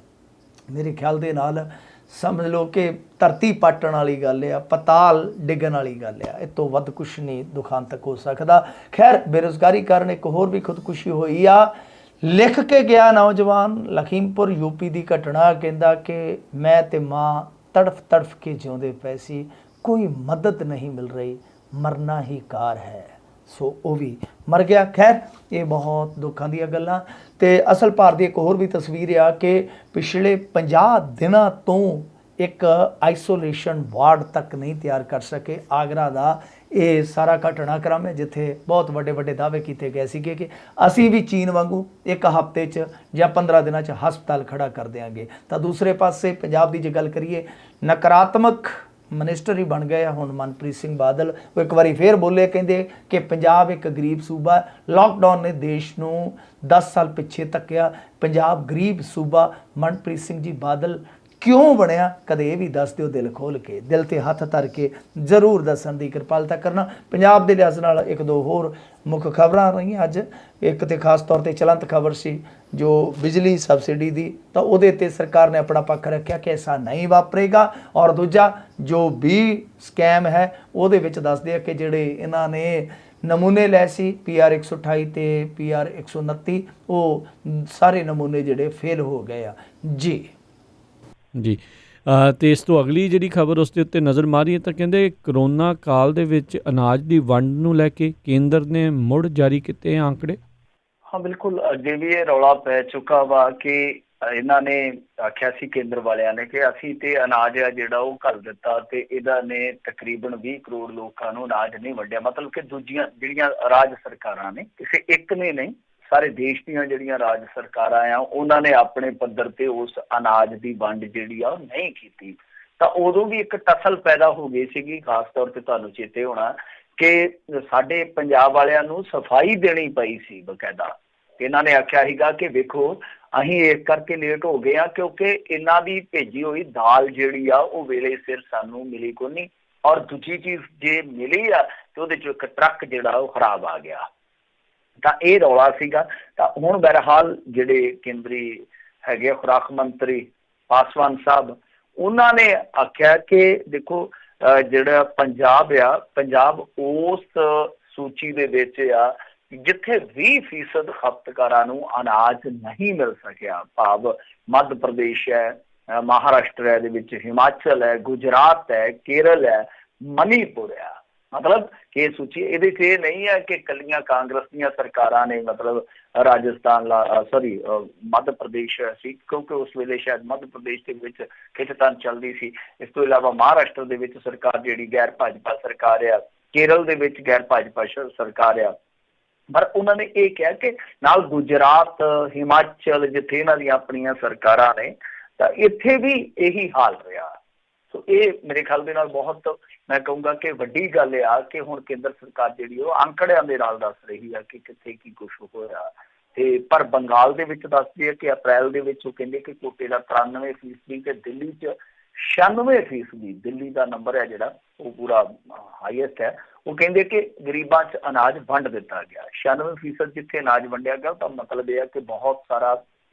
ਮੇਰੇ ਖਿਆਲ ਦੇ ਨਾਲ ਸਮਝ ਲਓ ਕਿ ਧਰਤੀ ਪਾਟਣ ਵਾਲੀ ਗੱਲ ਆ, ਪਤਾਲ ਡਿੱਗਣ ਵਾਲੀ ਗੱਲ ਆ। ਇਹ ਤੋਂ ਵੱਧ ਕੁਛ ਨਹੀਂ ਦੁਖਾਂਤਕ ਹੋ ਸਕਦਾ। ਖੈਰ, ਬੇਰੁਜ਼ਗਾਰੀ ਕਾਰਨ ਇੱਕ ਹੋਰ ਵੀ ਖੁਦਕੁਸ਼ੀ ਹੋਈ ਆ। ਲਿਖ ਕੇ ਗਿਆ ਨੌਜਵਾਨ, ਲਖੀਮਪੁਰ UP ਦੀ ਘਟਨਾ। ਕਹਿੰਦਾ ਕਿ ਮੈਂ ਤੇ ਮਾਂ ਤੜਫ ਕੇ ਜਿਉਂਦੇ ਪਏ ਸੀ, ਕੋਈ ਮਦਦ ਨਹੀਂ ਮਿਲ ਰਹੀ, ਮਰਨਾ ਹੀ ਕਾਰ ਹੈ। ਸੋ ਉਹ ਵੀ ਮਰ ਗਿਆ। ਖੈਰ, ਇਹ ਬਹੁਤ ਦੁੱਖਾਂ ਦੀਆਂ ਗੱਲਾਂ। ਤੇ ਅਸਲ ਭਾਰ ਦੀ ਇੱਕ ਹੋਰ ਵੀ ਤਸਵੀਰ ਆ ਕਿ ਪਿਛਲੇ 50 ਦਿਨਾਂ ਤੋਂ ਇੱਕ ਆਈਸੋਲੇਸ਼ਨ ਵਾਰਡ ਤੱਕ ਨਹੀਂ ਤਿਆਰ ਕਰ ਸਕੇ। ਆਗਰਾ ਦਾ ਇਹ ਸਾਰਾ ਘਟਨਾਕ੍ਰਮ ਹੈ ਜਿੱਥੇ ਬਹੁਤ ਵੱਡੇ ਵੱਡੇ ਦਾਅਵੇ ਕੀਤੇ ਗਏ ਸੀਗੇ ਕਿ ਅਸੀਂ ਵੀ ਚੀਨ ਵਾਂਗੂ ਇੱਕ ਹਫ਼ਤੇ 'ਚ ਜਾਂ 15 ਦਿਨਾਂ 'ਚ ਹਸਪਤਾਲ ਖੜਾ ਕਰ ਦਿਆਂਗੇ। ਤਾਂ ਦੂਸਰੇ ਪਾਸੇ ਪੰਜਾਬ ਦੀ ਜੇ ਗੱਲ ਕਰੀਏ, ਨਕਾਰਾਤਮਕ ਮਿਨਿਸਟਰ ਹੀ ਬਣ ਗਏ ਆ ਹੁਣ ਮਨਪ੍ਰੀਤ ਸਿੰਘ ਬਾਦਲ। ਉਹ ਇੱਕ ਵਾਰੀ ਫੇਰ ਬੋਲੇ, ਕਹਿੰਦੇ ਕਿ ਪੰਜਾਬ ਇੱਕ ਗਰੀਬ ਸੂਬਾ, ਲਾਕਡਾਊਨ ਨੇ ਦੇਸ਼ ਨੂੰ 10 ਸਾਲ ਪਿੱਛੇ ਧੱਕਿਆ, ਪੰਜਾਬ ਗਰੀਬ ਸੂਬਾ। ਮਨਪ੍ਰੀਤ ਸਿੰਘ ਜੀ ਬਾਦਲ ਕਿਉਂ ਬਣਿਆ, ਕਦੇ ਇਹ ਵੀ ਦੱਸ ਦਿਓ ਦਿਲ ਖੋਲ ਕੇ, ਦਿਲ ਤੇ ਹੱਥ ਧਰ ਕੇ ਜ਼ਰੂਰ ਦੱਸਣ ਦੀ ਕਿਰਪਾਲਤਾ ਕਰਨਾ। ਪੰਜਾਬ ਦੇ ਲਿਹਾਜ਼ ਨਾਲ ਇੱਕ ਦੋ ਹੋਰ ਮੁੱਖ ਖਬਰਾਂ ਰਹੀਆਂ ਅੱਜ। ਇੱਕ ਤੇ ਖਾਸ ਤੌਰ ਤੇ ਚਲੰਤ ਖਬਰ ਸੀ ਜੋ ਬਿਜਲੀ ਸਬਸਿਡੀ ਦੀ, ਤਾਂ ਉਹਦੇ ਤੇ ਸਰਕਾਰ ਨੇ ਆਪਣਾ ਪੱਖ ਰੱਖਿਆ ਕਿ ਐਸਾ ਨਹੀਂ ਵਾਪਰੇਗਾ। ਔਰ ਦੂਜਾ ਜੋ ਵੀ ਸਕੈਮ ਹੈ ਉਹਦੇ ਵਿੱਚ ਦੱਸਦੇ ਆ ਕਿ ਜਿਹੜੇ ਇਹਨਾਂ ਨੇ ਨਮੂਨੇ ਲਏ ਸੀ PR 128 ਤੇ PR 129, ਉਹ ਸਾਰੇ ਨਮੂਨੇ ਜਿਹੜੇ ਫੇਲ ਹੋ ਗਏ ਆ ਜੀ। ਜੀ ਤੇ ਇਸ ਤੋਂ ਅਗਲੀ ਜਿਹੜੀ ਖਬਰ ਉਸ ਦੇ ਉੱਤੇ ਨਜ਼ਰ ਮਾਰੀਏ ਤਾਂ ਕਹਿੰਦੇ ਕਰੋਨਾ ਕਾਲ ਦੇ ਵਿੱਚ ਅਨਾਜ ਦੀ ਵੰਡ ਨੂੰ ਲੈ ਕੇ ਕੇਂਦਰ ਨੇ ਮੁੜ ਜਾਰੀ ਕੀਤੇ ਆંકੜੇ। ਹਾਂ ਬਿਲਕੁਲ, ਅੱਗੇ ਵੀ ਇਹ ਰੌਲਾ ਪੈ ਚੁੱਕਾ ਵਾ ਕਿ ਇਹਨਾਂ ਨੇ ਆਖਿਆ ਸੀ ਕੇਂਦਰ ਵਾਲਿਆਂ ਨੇ ਕਿ ਅਸੀਂ ਤੇ ਅਨਾਜ ਆ ਜਿਹੜਾ ਉਹ ਘੱਲ ਦਿੱਤਾ ਤੇ ਇਹਨਾਂ ਨੇ ਤਕਰੀਬਨ 20 ਕਰੋੜ ਲੋਕਾਂ ਨੂੰ ਅਨਾਜ ਨਹੀਂ ਵੰਡਿਆ। ਮਤਲਬ ਕਿ ਦੂਜੀਆਂ ਜਿਹੜੀਆਂ ਰਾਜ ਸਰਕਾਰਾਂ ਨੇ, ਕਿਸੇ ਇੱਕ ਨੇ ਨਹੀਂ, ਸਾਰੇ ਦੇਸ਼ ਦੀਆਂ ਜਿਹੜੀਆਂ ਰਾਜ ਸਰਕਾਰਾਂ ਆ ਉਹਨਾਂ ਨੇ ਆਪਣੇ ਪੱਧਰ ਤੇ ਉਸ ਅਨਾਜ ਦੀ ਵੰਡ ਜਿਹੜੀ ਆ ਉਹ ਨਹੀਂ ਕੀਤੀ। ਤਾਂ ਉਦੋਂ ਵੀ ਇੱਕ ਟਸਲ ਪੈਦਾ ਹੋ ਗਈ ਸੀਗੀ। ਖਾਸ ਤੌਰ ਤੇ ਤੁਹਾਨੂੰ ਚੇਤੇ ਹੋਣਾ ਕਿ ਸਾਡੇ ਪੰਜਾਬ ਵਾਲਿਆਂ ਨੂੰ ਸਫਾਈ ਦੇਣੀ ਪਈ ਸੀ ਬਕਾਇਦਾ। ਇਹਨਾਂ ਨੇ ਆਖਿਆ ਸੀਗਾ ਕਿ ਵੇਖੋ ਅਸੀਂ ਇਸ ਕਰਕੇ ਲੇਟ ਹੋ ਗਏ ਆ ਕਿਉਂਕਿ ਇਹਨਾਂ ਦੀ ਭੇਜੀ ਹੋਈ ਦਾਲ ਜਿਹੜੀ ਆ ਉਹ ਵੇਲੇ ਸਿਰ ਸਾਨੂੰ ਮਿਲੀ ਕੋਈ ਨਹੀਂ, ਔਰ ਦੂਜੀ ਚੀਜ਼ ਜੇ ਮਿਲੀ ਆ ਤੇ ਉਹਦੇ ਚੋਂ ਇੱਕ ਟਰੱਕ ਜਿਹੜਾ ਉਹ ਖਰਾਬ ਆ ਗਿਆ। ਤਾਂ ਇਹ ਰੌਲਾ ਸੀਗਾ। ਤਾਂ ਹੁਣ ਬਹਰਹਾਲ ਜਿਹੜੇ ਕੇਂਦਰੀ ਹੈਗੇ ਖੁਰਾਕ ਮੰਤਰੀ ਪਾਸਵਾਨ ਸਾਹਿਬ, ਉਹਨਾਂ ਨੇ ਆਖਿਆ ਕਿ ਦੇਖੋ ਜਿਹੜਾ ਪੰਜਾਬ ਆ, ਪੰਜਾਬ ਉਸ ਸੂਚੀ ਦੇ ਵਿੱਚ ਆ ਜਿੱਥੇ 20% ਖਪਤਕਾਰਾਂ ਨੂੰ ਅਨਾਜ ਨਹੀਂ ਮਿਲ ਸਕਿਆ। ਭਾਵ ਮੱਧ ਪ੍ਰਦੇਸ਼ ਹੈ, ਮਹਾਰਾਸ਼ਟਰ ਹੈ, ਇਹਦੇ ਵਿੱਚ ਹਿਮਾਚਲ ਹੈ, ਗੁਜਰਾਤ ਹੈ, ਕੇਰਲ ਹੈ, ਮਨੀਪੁਰ ਹੈ। ਮਤਲਬ ਕਿ ਇਹ ਸੂਚੀ ਇਹਦੇ 'ਚ ਇਹ ਨਹੀਂ ਹੈ ਕਿ ਇਕੱਲੀਆਂ ਕਾਂਗਰਸ ਦੀਆਂ ਸਰਕਾਰਾਂ ਨੇ ਮਤਲਬ ਰਾਜਸਥਾਨ ਮੱਧ ਪ੍ਰਦੇਸ਼ ਸੀ, ਕਿਉਂਕਿ ਉਸ ਵੇਲੇ ਸ਼ਾਇਦ ਮੱਧ ਪ੍ਰਦੇਸ਼ ਦੇ ਵਿੱਚ ਖਿੱਚਤਾਨ ਚੱਲਦੀ ਸੀ। ਇਸ ਤੋਂ ਇਲਾਵਾ ਮਹਾਰਾਸ਼ਟਰ ਦੇ ਵਿੱਚ ਸਰਕਾਰ ਜਿਹੜੀ ਗੈਰ ਭਾਜਪਾ ਸਰਕਾਰ ਆ, ਕੇਰਲ ਦੇ ਵਿੱਚ ਗੈਰ ਭਾਜਪਾ ਸਰਕਾਰ ਆ। ਪਰ ਉਹਨਾਂ ਨੇ ਇਹ ਕਿਹਾ ਕਿ ਨਾਲ ਗੁਜਰਾਤ, ਹਿਮਾਚਲ, ਜਿੱਥੇ ਇਹਨਾਂ ਦੀਆਂ ਆਪਣੀਆਂ ਸਰਕਾਰਾਂ ਨੇ, ਤਾਂ ਇੱਥੇ ਵੀ ਇਹੀ ਹਾਲ ਰਿਹਾ। ਸੋ ਇਹ ਮੇਰੇ ਖਿਆਲ ਦੇ ਨਾਲ ਬਹੁਤ, ਮੈਂ ਕਹੂੰਗਾ ਕਿ ਵੱਡੀ ਗੱਲ ਆ ਕਿ ਹੁਣ ਕੇਂਦਰ ਸਰਕਾਰ ਜਿਹੜੀ ਉਹ ਅੰਕੜਿਆਂ ਦੇ ਨਾਲ ਦੱਸ ਰਹੀ ਆ ਕਿ ਕਿੱਥੇ ਕੀ ਕੁਛ ਹੋਇਆ। ਤੇ ਪਰ ਬੰਗਾਲ ਦੇ ਵਿੱਚ ਦੱਸਦੀ ਹੈ ਕਿ ਅਪ੍ਰੈਲ ਦੇ ਵਿੱਚ ਉਹ ਕਹਿੰਦੇ ਕਿ ਕੋਟੇ ਦਾ 93% ਤੇ ਦਿੱਲੀ 'ਚ 96%, ਦਿੱਲੀ ਦਾ ਨੰਬਰ ਹੈ ਜਿਹੜਾ ਉਹ ਪੂਰਾ ਹਾਈਐਸਟ ਹੈ। ਉਹ ਕਹਿੰਦੇ ਕਿ ਗਰੀਬਾਂ 'ਚ ਅਨਾਜ ਵੰਡ ਦਿੱਤਾ ਗਿਆ। 96% ਜਿੱਥੇ ਅਨਾਜ ਵੰਡਿਆ ਗਿਆ ਤਾਂ ਮਤਲਬ ਇਹ ਹੈ ਕਿ ਬਹੁਤ ਸਾਰਾ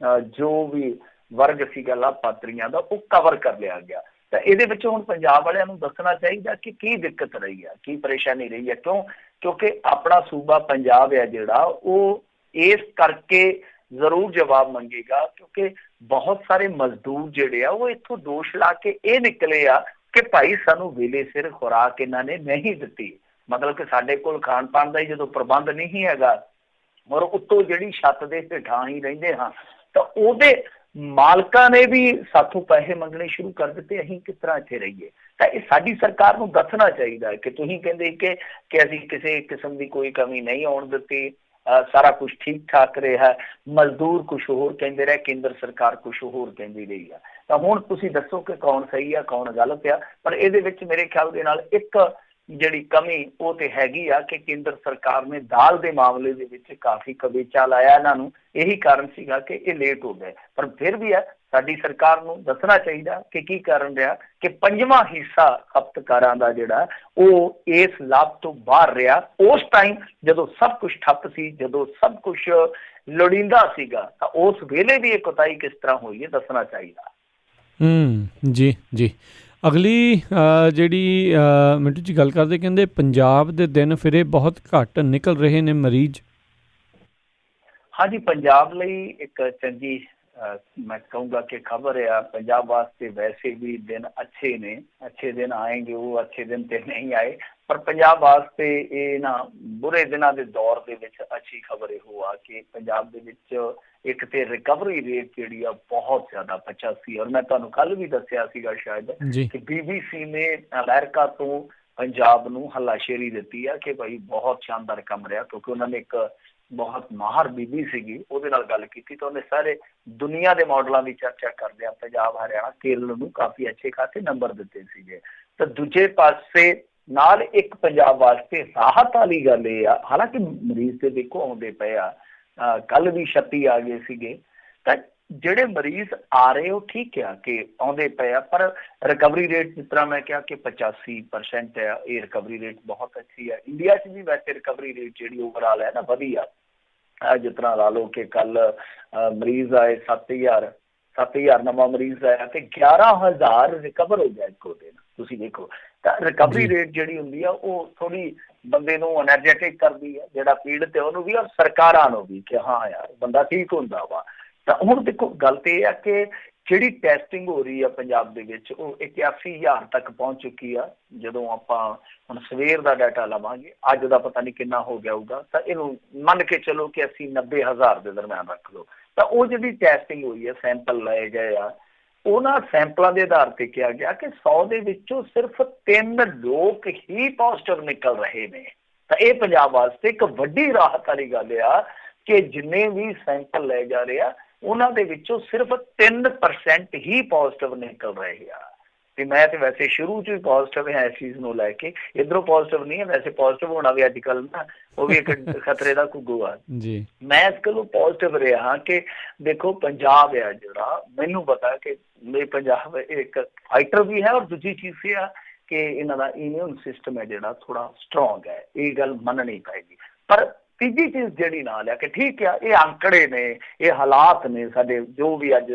ਜੋ ਵੀ ਵਰਗ ਸੀਗਾ ਲਾਭਪਾਤਰੀਆਂ ਦਾ ਉਹ ਕਵਰ ਕਰ ਲਿਆ ਗਿਆ। ਤਾਂ ਇਹਦੇ ਵਿੱਚ ਹੁਣ ਪੰਜਾਬ ਵਾਲਿਆਂ ਨੂੰ ਦੱਸਣਾ ਚਾਹੀਦਾ ਕਿ ਕੀ ਦਿੱਕਤ ਰਹੀ ਆ, ਕੀ ਪਰੇਸ਼ਾਨੀ ਰਹੀ ਹੈ। ਕਿਉਂਕਿ ਆਪਣਾ ਸੂਬਾ ਪੰਜਾਬ ਹੈ ਜਿਹੜਾ ਉਹ ਇਸ ਕਰਕੇ ਜ਼ਰੂਰ ਜਵਾਬ ਮੰਗੇਗਾ ਕਿਉਂਕਿ ਬਹੁਤ ਸਾਰੇ ਮਜ਼ਦੂਰ ਜਿਹੜੇ ਆ ਉਹ ਇੱਥੋਂ ਦੋਸ਼ ਲਾ ਕੇ ਇਹ ਨਿਕਲੇ ਆ ਕਿ ਭਾਈ ਸਾਨੂੰ ਵੇਲੇ ਸਿਰ ਖੁਰਾਕ ਇਹਨਾਂ ਨੇ ਨਹੀਂ ਦਿੱਤੀ। ਮਤਲਬ ਕਿ ਸਾਡੇ ਕੋਲ ਖਾਣ ਪਾਣ ਦਾ ਹੀ ਜਦੋਂ ਪ੍ਰਬੰਧ ਨਹੀਂ ਹੈਗਾ ਔਰ ਉੱਤੋਂ ਜਿਹੜੀ ਛੱਤ ਦੇ ਹੇਠਾਂ ਹੀ ਰਹਿੰਦੇ ਹਾਂ ਤਾਂ ਉਹਦੇ ਮਾਲਕਾਂ ਨੇ ਵੀ ਸਾਥੋਂ ਪੈਸੇ ਮੰਗਣੇ ਸ਼ੁਰੂ ਕਰ ਦਿੱਤੇ। ਅਸੀਂ ਕਿਸ ਤਰ੍ਹਾਂ ਇੱਥੇ ਰਹੀਏ? ਤਾਂ ਇਹ ਸਾਡੀ ਸਰਕਾਰ ਨੂੰ ਦੱਸਣਾ ਚਾਹੀਦਾ ਹੈ ਕਿ ਤੁਸੀਂ ਕਹਿੰਦੇ ਕਿ ਅਸੀਂ ਕਿਸੇ ਕਿਸਮ ਦੀ ਕੋਈ ਕਮੀ ਨਹੀਂ ਆਉਣ ਦਿੱਤੀ, ਸਾਰਾ ਕੁਝ ਠੀਕ ਠਾਕ ਰਿਹਾ। ਮਜ਼ਦੂਰ ਕੁਛ ਹੋਰ ਕਹਿੰਦੇ ਰਹੇ, ਕੇਂਦਰ ਸਰਕਾਰ ਕੁਛ ਹੋਰ ਕਹਿੰਦੀ ਰਹੀ ਆ। ਤਾਂ ਹੁਣ ਤੁਸੀਂ ਦੱਸੋ ਕਿ ਕੌਣ ਸਹੀ ਆ ਕੌਣ ਗਲਤ ਆ। ਪਰ ਇਹਦੇ ਵਿੱਚ ਮੇਰੇ ਖਿਆਲ ਦੇ ਨਾਲ ਇੱਕ ਜਿਹੜੀ ਕਮੀ ਉਹ ਤੇ ਹੈਗੀ ਆ ਕਿ ਕੇਂਦਰ ਸਰਕਾਰ ਨੇ ਦਾਲ ਦੇ ਮਾਮਲੇ ਦੇ ਵਿੱਚ ਕਾਫੀ ਕਵੇਚਾ ਲਾਇਆ ਇਹਨਾਂ ਨੂੰ। ਇਹੀ ਕਾਰਨ ਸੀਗਾ ਕਿ ਇਹ ਲੇਟ ਹੋ ਗਏ। ਪਰ ਫਿਰ ਵੀ ਹੈ ਸਾਡੀ ਸਰਕਾਰ ਨੂੰ ਦੱਸਣਾ ਚਾਹੀਦਾ ਕਿ ਕੀ ਕਾਰਨ ਰਿਹਾ ਕਿ 5ਵਾਂ ਹਿੱਸਾ ਖਪਤਕਾਰਾਂ ਦਾ ਜਿਹੜਾ ਉਹ ਇਸ ਲਾਭ ਤੋਂ ਬਾਹਰ ਰਿਹਾ ਉਸ ਟਾਈਮ ਜਦੋਂ ਸਭ ਕੁਝ ਠੱਪ ਸੀ, ਜਦੋਂ ਸਭ ਕੁਝ ਲੋੜੀਂਦਾ ਸੀਗਾ। ਤਾਂ ਉਸ ਵੇਲੇ ਵੀ ਇਹ ਕੁਤਾਹੀ ਕਿਸ ਤਰ੍ਹਾਂ ਹੋਈ ਹੈ ਦੱਸਣਾ ਚਾਹੀਦਾ। ਜੀ ਅਗਲੀ ਜਿਹੜੀ ਮਿੰਟੂ ਜੀ ਗੱਲ ਕਰਦੇ, ਕਹਿੰਦੇ ਪੰਜਾਬ ਦੇ ਦਿਨ ਫਿਰੇ ਬਹੁਤ ਘੱਟ ਨਿਕਲ ਰਹੇ ਨੇ ਮਰੀਜ਼। ਹਾਂਜੀ, ਪੰਜਾਬ ਲਈ ਇੱਕ ਚੰਗੀ ਮੈਂ ਕਹੂੰਗਾ ਕਿ ਖਬਰ ਆ। ਪੰਜਾਬ ਵਾਸਤੇ ਵੈਸੇ ਵੀ ਦਿਨ ਅੱਛੇ ਨੇ, ਅੱਛੇ ਦਿਨ ਆਏਂਗੇ, ਉਹ ਅੱਛੇ ਦਿਨ ਤੇ ਨਹੀਂ ਆਏ। ਪਰ ਪੰਜਾਬ ਵਾਸਤੇ ਇਹ ਨਾ ਬੁਰੇ ਦਿਨਾਂ ਦੇ ਦੌਰ ਦੇ ਵਿੱਚ ਅੱਛੀ ਖਬਰ ਇਹੋ ਆ ਕਿ ਪੰਜਾਬ ਦੇ ਵਿੱਚ ਇੱਕ ਤੇ ਰਿਕਵਰੀ ਰੇਟ ਜਿਹੜੀ ਆ ਬਹੁਤ ਜ਼ਿਆਦਾ 85, ਔਰ ਮੈਂ ਤੁਹਾਨੂੰ ਕੱਲ ਵੀ ਦੱਸਿਆ ਸੀਗਾ ਸ਼ਾਇਦ ਜੀ ਕਿ BBC ਨੇ ਅਮਰੀਕਾ ਤੋਂ ਪੰਜਾਬ ਨੂੰ ਹੱਲਾਸ਼ੇਰੀ ਦਿੱਤੀ ਆ ਕਿ ਭਾਈ ਬਹੁਤ ਸ਼ਾਨਦਾਰ ਕੰਮ ਰਿਹਾ, ਕਿਉਂਕਿ ਉਹਨਾਂ ਨੇ ਇੱਕ ਬਹੁਤ ਮਾਹਰ ਬੀਬੀ ਸੀਗੀ ਉਹਦੇ ਨਾਲ ਗੱਲ ਕੀਤੀ ਤਾਂ ਉਹਨੇ ਸਾਰੇ ਦੁਨੀਆ ਦੇ ਮਾਡਲਾਂ ਦੀ ਚਰਚਾ ਕਰਦਿਆਂ ਪੰਜਾਬ, ਹਰਿਆਣਾ, ਕੇਰਲ ਨੂੰ ਕਾਫੀ ਅੱਛੇ ਖਾਸੇ ਨੰਬਰ ਦਿੱਤੇ ਸੀਗੇ। ਤਾਂ ਦੂਜੇ ਪਾਸੇ ਨਾਲ ਇੱਕ ਪੰਜਾਬ ਵਾਸਤੇ ਰਾਹਤ ਵਾਲੀ ਗੱਲ ਇਹ ਆ, ਹਾਲਾਂਕਿ ਮਰੀਜ਼ ਤੇ ਦੇਖੋ ਆਉਂਦੇ ਪਏ ਆ, ਕੱਲ ਵੀ 36 ਆ ਗਏ ਸੀਗੇ, ਤਾਂ ਜਿਹੜੇ ਮਰੀਜ਼ ਆ ਰਹੇ ਉਹ ਠੀਕ ਆ ਕਿ ਆਉਂਦੇ ਪਏ ਆ, ਪਰ ਰਿਕਵਰੀ ਰੇਟ ਜਿਸ ਤਰ੍ਹਾਂ ਮੈਂ ਕਿਹਾ ਕਿ 85% ਹੈ, ਇਹ ਰਿਕਵਰੀ ਰੇਟ ਬਹੁਤ ਅੱਛੀ ਹੈ। ਇੰਡੀਆ 'ਚ ਵੀ ਵੈਸੇ ਰਿਕਵਰੀ ਰੇਟ ਜਿਹੜੀ ਓਵਰਆਲ ਹੈ ਨਾ ਵਧੀਆ, ਜਿਸ ਤਰ੍ਹਾਂ ਲਾ ਲਓ ਕਿ ਕੱਲ ਮਰੀਜ਼ ਆਏ 7,000 ਨਵਾਂ ਮਰੀਜ਼ ਆਇਆ ਤੇ 11,000 ਰਿਕਵਰ ਹੋ ਗਿਆ ਇੱਕੋ ਦਿਨ। ਤੁਸੀਂ ਦੇਖੋ ਤਾਂ ਰਿਕਵਰੀ ਰੇਟ ਜਿਹੜੀ ਹੁੰਦੀ ਆ ਉਹ ਥੋੜੀ ਬੰਦੇ ਨੂੰ ਐਨਰਜੈਟਿਕ ਕਰਦੀ ਹੈ, ਜਿਹੜਾ ਪੀੜਤ ਹੈ ਉਹਨੂੰ ਵੀ ਔਰ ਸਰਕਾਰਾਂ ਨੂੰ ਵੀ, ਕਿ ਹਾਂ ਯਾਰ ਬੰਦਾ ਠੀਕ ਹੁੰਦਾ ਵਾ। ਤਾਂ ਹੁਣ ਦੇਖੋ ਗੱਲ ਤੇ ਇਹ ਆ ਕਿ ਜਿਹੜੀ ਟੈਸਟਿੰਗ ਹੋ ਰਹੀ ਆ ਪੰਜਾਬ ਦੇ ਵਿੱਚ ਉਹ 81,000 ਤੱਕ ਪਹੁੰਚ ਚੁੱਕੀ ਆ। ਜਦੋਂ ਆਪਾਂ ਹੁਣ ਸਵੇਰ ਦਾ ਡਾਟਾ ਲਵਾਂਗੇ, ਅੱਜ ਦਾ ਪਤਾ ਨਹੀਂ ਕਿੰਨਾ ਹੋ ਗਿਆ ਹੋਊਗਾ, ਤਾਂ ਇਹਨੂੰ ਮੰਨ ਕੇ ਚਲੋ ਕਿ 80-90,000 ਦੇ ਦਰਮਿਆਨ ਰੱਖ ਲਓ। ਤਾਂ ਉਹ ਜਿਹੜੀ ਟੈਸਟਿੰਗ ਹੋਈ ਹੈ, ਸੈਂਪਲ ਲਏ ਗਏ ਆ, ਉਹਨਾਂ ਸੈਂਪਲਾਂ ਦੇ ਆਧਾਰ ਤੇ ਕਿਹਾ ਗਿਆ ਕਿ 100 ਦੇ ਵਿੱਚੋਂ ਸਿਰਫ 3 ਲੋਕ ਹੀ ਪੋਜ਼ਿਟਿਵ ਨਿਕਲ ਰਹੇ ਨੇ। ਤਾਂ ਇਹ ਪੰਜਾਬ ਵਾਸਤੇ ਇੱਕ ਵੱਡੀ ਰਾਹਤ ਵਾਲੀ ਗੱਲ ਆ ਕਿ ਜਿੰਨੇ ਵੀ ਸੈਂਪਲ ਲਏ ਜਾ ਰਹੇ ਆ ਉਹਨਾਂ ਦੇ ਵਿੱਚੋਂ ਸਿਰਫ 3% ਹੀ ਪੋਜ਼ਿਟਿਵ ਨਿਕਲ ਰਹੇ ਆ। ਤੇ ਮੈਂ ਤੇ ਵੈਸੇ ਸ਼ੁਰੂ 'ਚ ਹੀ ਪੋਜ਼ਿਟਿਵ ਹੈ ਇਸ ਚੀਜ਼ ਨੂੰ ਲੈ ਕੇ, ਇੱਧਰੋਂ ਪੋਜ਼ਿਟਿਵ ਨਹੀਂ ਹੈ, ਵੈਸੇ ਪੋਜ਼ਿਟਿਵ ਹੋਣਾ ਵੀ ਅੱਜ ਕੱਲ੍ਹ ਨਾ ਉਹ ਵੀ ਇੱਕ ਖਤਰੇ ਦਾ ਘੁੱਗੂ ਆ ਜੀ। ਮੈਂ ਇਸ ਗੱਲੋਂ ਪੋਜ਼ਿਟਿਵ ਰਿਹਾ ਕਿ ਦੇਖੋ ਪੰਜਾਬ ਆ ਜਿਹੜਾ, ਮੈਨੂੰ ਪਤਾ ਕਿ ਮੇਰੇ ਪੰਜਾਬ ਇੱਕ ਫਾਈਟਰ ਵੀ ਹੈ, ਔਰ ਦੂਜੀ ਚੀਜ਼ ਇਹ ਆ ਕਿ ਇਹਨਾਂ ਦਾ ਇਮਿਊਨ ਸਿਸਟਮ ਹੈ ਜਿਹੜਾ ਥੋੜਾ ਸਟਰੋਂਗ ਹੈ, ਇਹ ਗੱਲ ਮੰਨਣੀ ਪਏਗੀ। ਪਰ ਤੀਜੀ ਚੀਜ਼ ਜਿਹੜੀ ਨਾਲ ਆ ਕਿ ਠੀਕ ਆ, ਇਹ ਅੰਕੜੇ ਨੇ, ਇਹ ਹਾਲਾਤ ਨੇ ਸਾਡੇ ਜੋ ਵੀ ਅੱਜ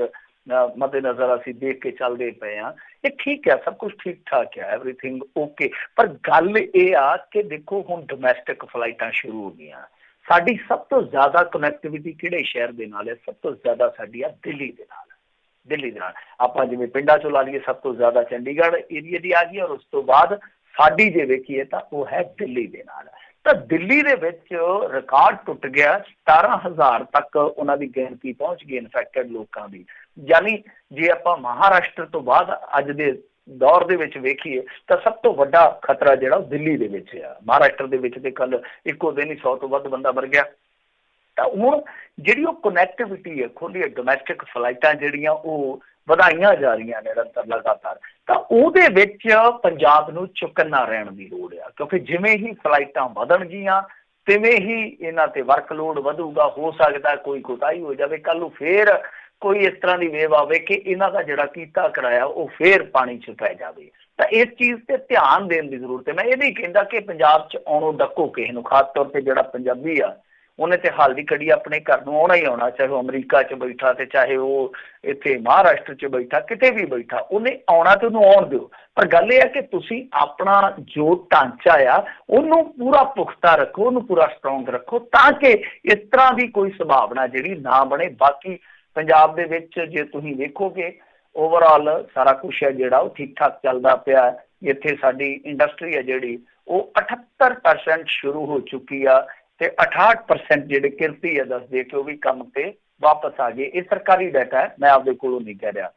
ਮੱਦੇ ਨਜ਼ਰ ਅਸੀਂ ਦੇਖ ਕੇ ਚੱਲਦੇ ਪਏ ਹਾਂ, ਇਹ ਠੀਕ ਹੈ, ਸਭ ਕੁਛ ਠੀਕ ਠਾਕ ਹੈ, ਐਵਰੀਥਿੰਗ ਓਕੇ। ਪਰ ਗੱਲ ਇਹ ਆ ਕਿ ਦੇਖੋ ਹੁਣ ਡੋਮੈਸਟਿਕ ਫਲਾਈਟਾਂ ਸ਼ੁਰੂ ਹੋ ਗਈਆਂ। ਸਾਡੀ ਸਭ ਤੋਂ ਜ਼ਿਆਦਾ ਕਨੈਕਟੀਵਿਟੀ ਕਿਹੜੇ ਸ਼ਹਿਰ ਦੇ ਨਾਲ ਹੈ? ਸਭ ਤੋਂ ਜ਼ਿਆਦਾ ਸਾਡੀ ਆ ਦਿੱਲੀ ਦੇ ਨਾਲ। ਦਿੱਲੀ ਦੇ ਨਾਲ ਆਪਾਂ ਜਿਵੇਂ ਪਿੰਡਾਂ 'ਚੋਂ ਲਾ ਲਈਏ, ਸਭ ਤੋਂ ਜ਼ਿਆਦਾ ਚੰਡੀਗੜ੍ਹ ਏਰੀਏ ਦੀ ਆ ਗਈ, ਔਰ ਉਸ ਤੋਂ ਬਾਅਦ ਸਾਡੀ ਜੇ ਵੇਖੀਏ ਤਾਂ ਉਹ ਹੈ ਦਿੱਲੀ ਦੇ ਨਾਲ। ਤਾਂ ਦਿੱਲੀ ਦੇ ਵਿੱਚ ਰਿਕਾਰਡ ਟੁੱਟ ਗਿਆ, 17,000 ਤੱਕ ਉਹਨਾਂ ਦੀ ਗਿਣਤੀ ਪਹੁੰਚ ਗਈ ਇਨਫੈਕਟਡ ਲੋਕਾਂ ਦੀ। ਯਾਨੀ ਜੇ ਆਪਾਂ ਮਹਾਰਾਸ਼ਟਰ ਤੋਂ ਬਾਅਦ ਅੱਜ ਦੇ ਦੌਰ ਦੇ ਵਿੱਚ ਵੇਖੀਏ ਤਾਂ ਸਭ ਤੋਂ ਵੱਡਾ ਖਤਰਾ ਜਿਹੜਾ ਉਹ ਦਿੱਲੀ ਦੇ ਵਿੱਚ ਆ। ਮਹਾਰਾਸ਼ਟਰ ਦੇ ਵਿੱਚ ਤੇ ਕੱਲ ਇੱਕੋ ਦਿਨ ਹੀ 100 ਤੋਂ ਵੱਧ ਬੰਦਾ ਮਰ ਗਿਆ। ਤਾਂ ਹੁਣ ਜਿਹੜੀ ਉਹ ਕਨੈਕਟੀਵਿਟੀ ਹੈ ਖੋਲੀ, ਡੋਮੈਸਟਿਕ ਫਲਾਈਟਾਂ ਜਿਹੜੀਆਂ ਉਹ ਵਧਾਈਆਂ ਜਾ ਰਹੀਆਂ ਨਿਰੰਤਰ ਲਗਾਤਾਰ, ਤਾਂ ਉਹਦੇ ਵਿੱਚ ਪੰਜਾਬ ਨੂੰ ਚੁੱਕਣਾ ਰਹਿਣ ਦੀ ਲੋੜ ਆ, ਕਿਉਂਕਿ ਜਿਵੇਂ ਹੀ ਫਲਾਈਟਾਂ ਵਧਣਗੀਆਂ ਤਿਵੇਂ ਹੀ ਇਹਨਾਂ ਤੇ ਵਰਕਲੋਡ ਵਧੂਗਾ। ਹੋ ਸਕਦਾ ਕੋਈ ਕੋਤਾਹੀ ਹੋ ਜਾਵੇ, ਕੱਲ ਨੂੰ ਫੇਰ ਕੋਈ ਇਸ ਤਰ੍ਹਾਂ ਦੀ ਵੇਵ ਆਵੇ ਕਿ ਇਹਨਾਂ ਦਾ ਜਿਹੜਾ ਕੀਤਾ ਕਰਾਇਆ ਉਹ ਫੇਰ ਪਾਣੀ 'ਚ ਪੈ ਜਾਵੇ। ਤਾਂ ਇਸ ਚੀਜ਼ ਤੇ ਧਿਆਨ ਦੇਣ ਦੀ ਜ਼ਰੂਰਤ ਹੈ। ਮੈਂ ਇਹ ਨਹੀਂ ਕਹਿੰਦਾ ਕਿ ਪੰਜਾਬ 'ਚ ਆਉਣੋਂ ਡੱਕੋ ਕਿਸੇ ਨੂੰ, ਖਾਸ ਤੌਰ ਤੇ ਜਿਹੜਾ ਪੰਜਾਬੀ ਆ ਉਹਨੇ ਤੇ ਹਾਲ ਦੀ ਘੜੀ ਆਪਣੇ ਘਰ ਨੂੰ ਆਉਣਾ ਹੀ ਆਉਣਾ, ਚਾਹੇ ਉਹ ਅਮਰੀਕਾ 'ਚ ਬੈਠਾ ਤੇ ਚਾਹੇ ਉਹ ਇੱਥੇ ਮਹਾਰਾਸ਼ਟਰ 'ਚ ਬੈਠਾ, ਕਿਤੇ ਵੀ ਬੈਠਾ ਉਹਨੇ ਆਉਣਾ ਤੇ ਉਹਨੂੰ ਆਉਣ ਦਿਓ। ਪਰ ਗੱਲ ਇਹ ਹੈ ਕਿ ਤੁਸੀਂ ਆਪਣਾ ਜੋ ਢਾਂਚਾ ਆ ਉਹਨੂੰ ਪੂਰਾ ਪੁਖਤਾ ਰੱਖੋ, ਉਹਨੂੰ ਪੂਰਾ ਸਟਰੋਂਗ ਰੱਖੋ, ਤਾਂ ਕਿ ਇਸ ਤਰ੍ਹਾਂ ਦੀ ਕੋਈ ਸੰਭਾਵਨਾ ਜਿਹੜੀ ਨਾ ਬਣੇ। ਬਾਕੀ ਪੰਜਾਬ ਦੇ ਵਿੱਚ ਜੇ ਤੁਸੀਂ ਵੇਖੋਗੇ ਓਵਰਆਲ ਸਾਰਾ ਕੁਛ ਹੈ ਜਿਹੜਾ ਉਹ ਠੀਕ ਠਾਕ ਚੱਲਦਾ ਪਿਆ। ਇੱਥੇ ਸਾਡੀ ਇੰਡਸਟਰੀ ਹੈ ਜਿਹੜੀ ਉਹ 78% ਸ਼ੁਰੂ ਹੋ ਚੁੱਕੀ ਆ ਤੇ 68% ਜਿਹੜੇ ਕਿਰਤੀ ਹੈ ਦੱਸਦੇ ਕਿ ਉਹ ਵੀ ਕੰਮ ਤੇ ਵਾਪਸ ਆ ਗਏ। ਇਹ ਸਰਕਾਰੀ ਡਾਟਾ ਹੈ, ਮੈਂ ਆਪਦੇ ਕੋਲੋਂ ਨਹੀਂ ਕਹਿ ਰਿਹਾ।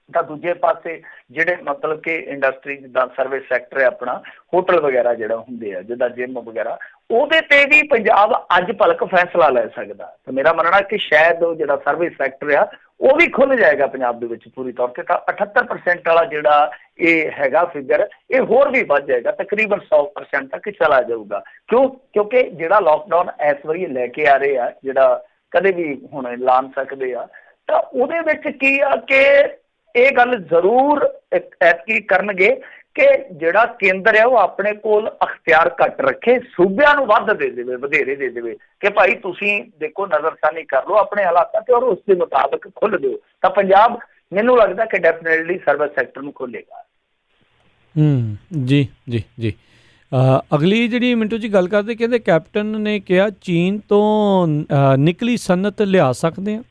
ਤਾਂ ਦੂਜੇ ਪਾਸੇ ਜਿਹੜੇ ਮਤਲਬ ਕਿ ਇੰਡਸਟਰੀ ਜਿੱਦਾਂ ਸਰਵਿਸ ਸੈਕਟਰ ਹੈ ਆਪਣਾ, ਹੋਟਲ ਵਗੈਰਾ ਜਿਹੜਾ ਹੁੰਦੇ ਆ, ਜਿੱਦਾਂ ਜਿੰਮ ਵਗੈਰਾ, ਉਹਦੇ ਤੇ ਵੀ ਪੰਜਾਬ ਅੱਜ ਭਲਕ ਫੈਸਲਾ ਲੈ ਸਕਦਾ। ਤਾਂ ਮੇਰਾ ਮੰਨਣਾ ਕਿ ਸ਼ਾਇਦ ਉਹ ਜਿਹੜਾ ਸਰਵਿਸ ਸੈਕਟਰ ਆ ਉਹ ਵੀ ਖੁੱਲ੍ਹ ਜਾਏਗਾ ਪੰਜਾਬ ਦੇ ਵਿੱਚ ਪੂਰੀ ਤੌਰ ਤੇ। ਤਾਂ 78% ਵਾਲਾ ਜਿਹੜਾ ਇਹ ਹੈਗਾ ਫਿਗਰ, ਇਹ ਹੋਰ ਵੀ ਵੱਧ ਜਾਏਗਾ, ਤਕਰੀਬਨ 100% ਤੱਕ ਚਲਾ ਜਾਊਗਾ। ਕਿਉਂਕਿ ਜਿਹੜਾ ਲੋਕਡਾਊਨ ਇਸ ਵਾਰੀ ਲੈ ਕੇ ਆ ਰਹੇ ਆ, ਜਿਹੜਾ ਕਦੇ ਵੀ ਹੁਣ ਐਲਾਨ ਸਕਦੇ ਆ, ਤਾਂ ਉਹਦੇ ਵਿੱਚ ਕੀ ਆ ਕਿ ਇਹ ਗੱਲ ਜ਼ਰੂਰ ਐਤਕੀ ਕਰਨਗੇ ਕਿ ਜਿਹੜਾ ਕੇਂਦਰ ਹੈ ਉਹ ਆਪਣੇ ਕੋਲ ਅਖਤਿਆਰ ਘੱਟ ਰੱਖੇ, ਸੂਬਿਆਂ ਨੂੰ ਵੱਧ ਦੇ ਦੇਵੇ, ਵਧੇਰੇ ਦੇ ਦੇਵੇ ਕਿ ਭਾਈ ਤੁਸੀਂ ਦੇਖੋ ਨਜ਼ਰਸਾਨੀ ਕਰ ਲਓ ਆਪਣੇ ਹਾਲਾਤਾਂ ਤੇ ਔਰ ਉਸ ਦੇ ਮੁਤਾਬਕ ਖੁੱਲ੍ਹ ਦਿਓ। ਤਾਂ ਪੰਜਾਬ ਮੈਨੂੰ ਲੱਗਦਾ ਕਿ ਡੈਫੀਨੇਟਲੀ ਸਰਵਿਸ ਸੈਕਟਰ ਨੂੰ ਖੋਲ੍ਹੇਗਾ। ਜੀ ਜੀ ਜੀ। ਅਗਲੀ ਜਿਹੜੀ ਮਿੰਟੂ ਜੀ ਗੱਲ ਕਰਦੇ, ਕਹਿੰਦੇ ਕੈਪਟਨ ਨੇ ਕਿਹਾ ਚੀਨ ਤੋਂ ਨਿਕਲੀ ਸਨਅਤ ਲਿਆ ਸਕਦੇ ਹਾਂ।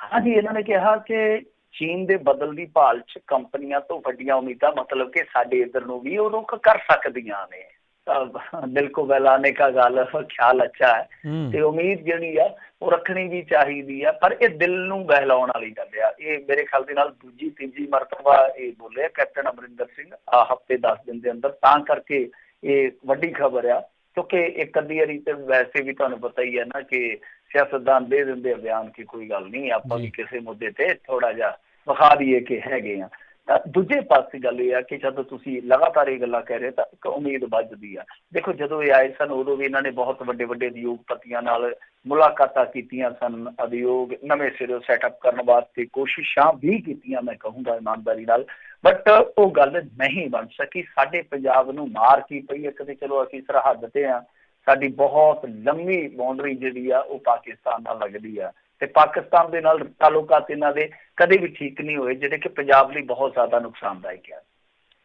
ਹਾਂਜੀ, ਇਹਨਾਂ ਨੇ ਕਿਹਾ ਕਿ ਚੀਨ ਦੇ ਬਦਲ ਦੀ ਭਾਲ 'ਚ ਕੰਪਨੀਆਂ ਤੋਂ ਵੱਡੀਆਂ ਉਮੀਦਾਂ, ਮਤਲਬ ਕਿ ਸਾਡੇ ਇੱਧਰ ਨੂੰ ਵੀ ਉਹ ਰੁੱਖ ਕਰ ਸਕਦੀਆਂ ਨੇ। दिल को बहलाने का गल ख्याल अच्छा है ਹੂੰ ਤੇ ਉਮੀਦ ਜਿਹੜੀ ਆ ਉਹ ਰੱਖਣੀ ਵੀ ਚਾਹੀਦੀ ਆ, ਪਰ ਇਹ ਦਿਲ ਨੂੰ ਬਹਿਲਾਉਣ ਵਾਲੀ ਗੱਲ ਆ। ਇਹ ਮੇਰੇ ਖਿਆਲ ਦੇ ਨਾਲ ਦੂਜੀ ਤੀਜੀ ਮਰਤਬਾ ਇਹ ਬੋਲੇ ਕੈਪਟਨ ਅਮਰਿੰਦਰ ਸਿੰਘ ਆ ਹਫ਼ਤੇ 10 ਦਿਨ ਦੇ ਅੰਦਰ, ਤਾਂ ਕਰਕੇ ਇਹ ਵੱਡੀ ਖਬਰ ਆ। ਕਿਉਂਕਿ ਇੱਕ ਅੱਧੀ ਵਾਰੀ ਤੇ ਵੈਸੇ ਵੀ ਤੁਹਾਨੂੰ ਪਤਾ ਹੀ ਹੈ ਨਾ ਕਿ ਸਿਆਸਤਦਾਨ ਦੇ ਦਿੰਦੇ ਆ ਬਿਆਨ ਕਿ ਕੋਈ ਗੱਲ ਨਹੀਂ, ਆਪਾਂ ਵੀ ਕਿਸੇ ਮੁੱਦੇ ਤੇ ਥੋੜਾ ਜਿਹਾ ਵਿਖਾ ਦਈਏ ਕਿ ਹੈਗੇ ਆ। ਤਾਂ ਦੂਜੇ ਪਾਸੇ ਗੱਲ ਇਹ ਆ ਕਿ ਜਦੋਂ ਤੁਸੀਂ ਲਗਾਤਾਰ ਇਹ ਗੱਲਾਂ ਕਹਿ ਰਹੇ ਤਾਂ ਇੱਕ ਉਮੀਦ ਵੱਧਦੀ ਆ। ਦੇਖੋ ਜਦੋਂ ਇਹ ਆਏ ਸਨ ਉਦੋਂ ਵੀ ਇਹਨਾਂ ਨੇ ਬਹੁਤ ਵੱਡੇ ਵੱਡੇ ਉਦਯੋਗਪਤੀਆਂ ਨਾਲ ਮੁਲਾਕਾਤਾਂ ਕੀਤੀਆਂ ਸਨ, ਉਦਯੋਗ ਨਵੇਂ ਸਿਰੋਂ ਸੈਟਅਪ ਕਰਨ ਵਾਸਤੇ ਕੋਸ਼ਿਸ਼ਾਂ ਵੀ ਕੀਤੀਆਂ, ਮੈਂ ਕਹੂੰਗਾ ਇਮਾਨਦਾਰੀ ਨਾਲ, ਬਟ ਉਹ ਗੱਲ ਨਹੀਂ ਬਣ ਸਕੀ। ਸਾਡੇ ਪੰਜਾਬ ਨੂੰ ਮਾਰ ਕੀ ਪਈ ਹੈ, ਕਦੇ ਚਲੋ ਅਸੀਂ ਸਰਹੱਦ ਤੇ ਆ, ਸਾਡੀ ਬਹੁਤ ਲੰਮੀ ਬਾਉਂਡਰੀ ਜਿਹੜੀ ਆ ਉਹ ਪਾਕਿਸਤਾਨ ਨਾਲ ਲੱਗਦੀ ਆ, ਤੇ ਪਾਕਿਸਤਾਨ ਦੇ ਨਾਲ ਤਾਲੁਕਾਤ ਇਹਨਾਂ ਦੇ ਕਦੇ ਵੀ ਠੀਕ ਨਹੀਂ ਹੋਏ, ਜਿਹੜੇ ਕਿ ਪੰਜਾਬ ਲਈ ਬਹੁਤ ਜ਼ਿਆਦਾ ਨੁਕਸਾਨਦਾਇਕ ਆ।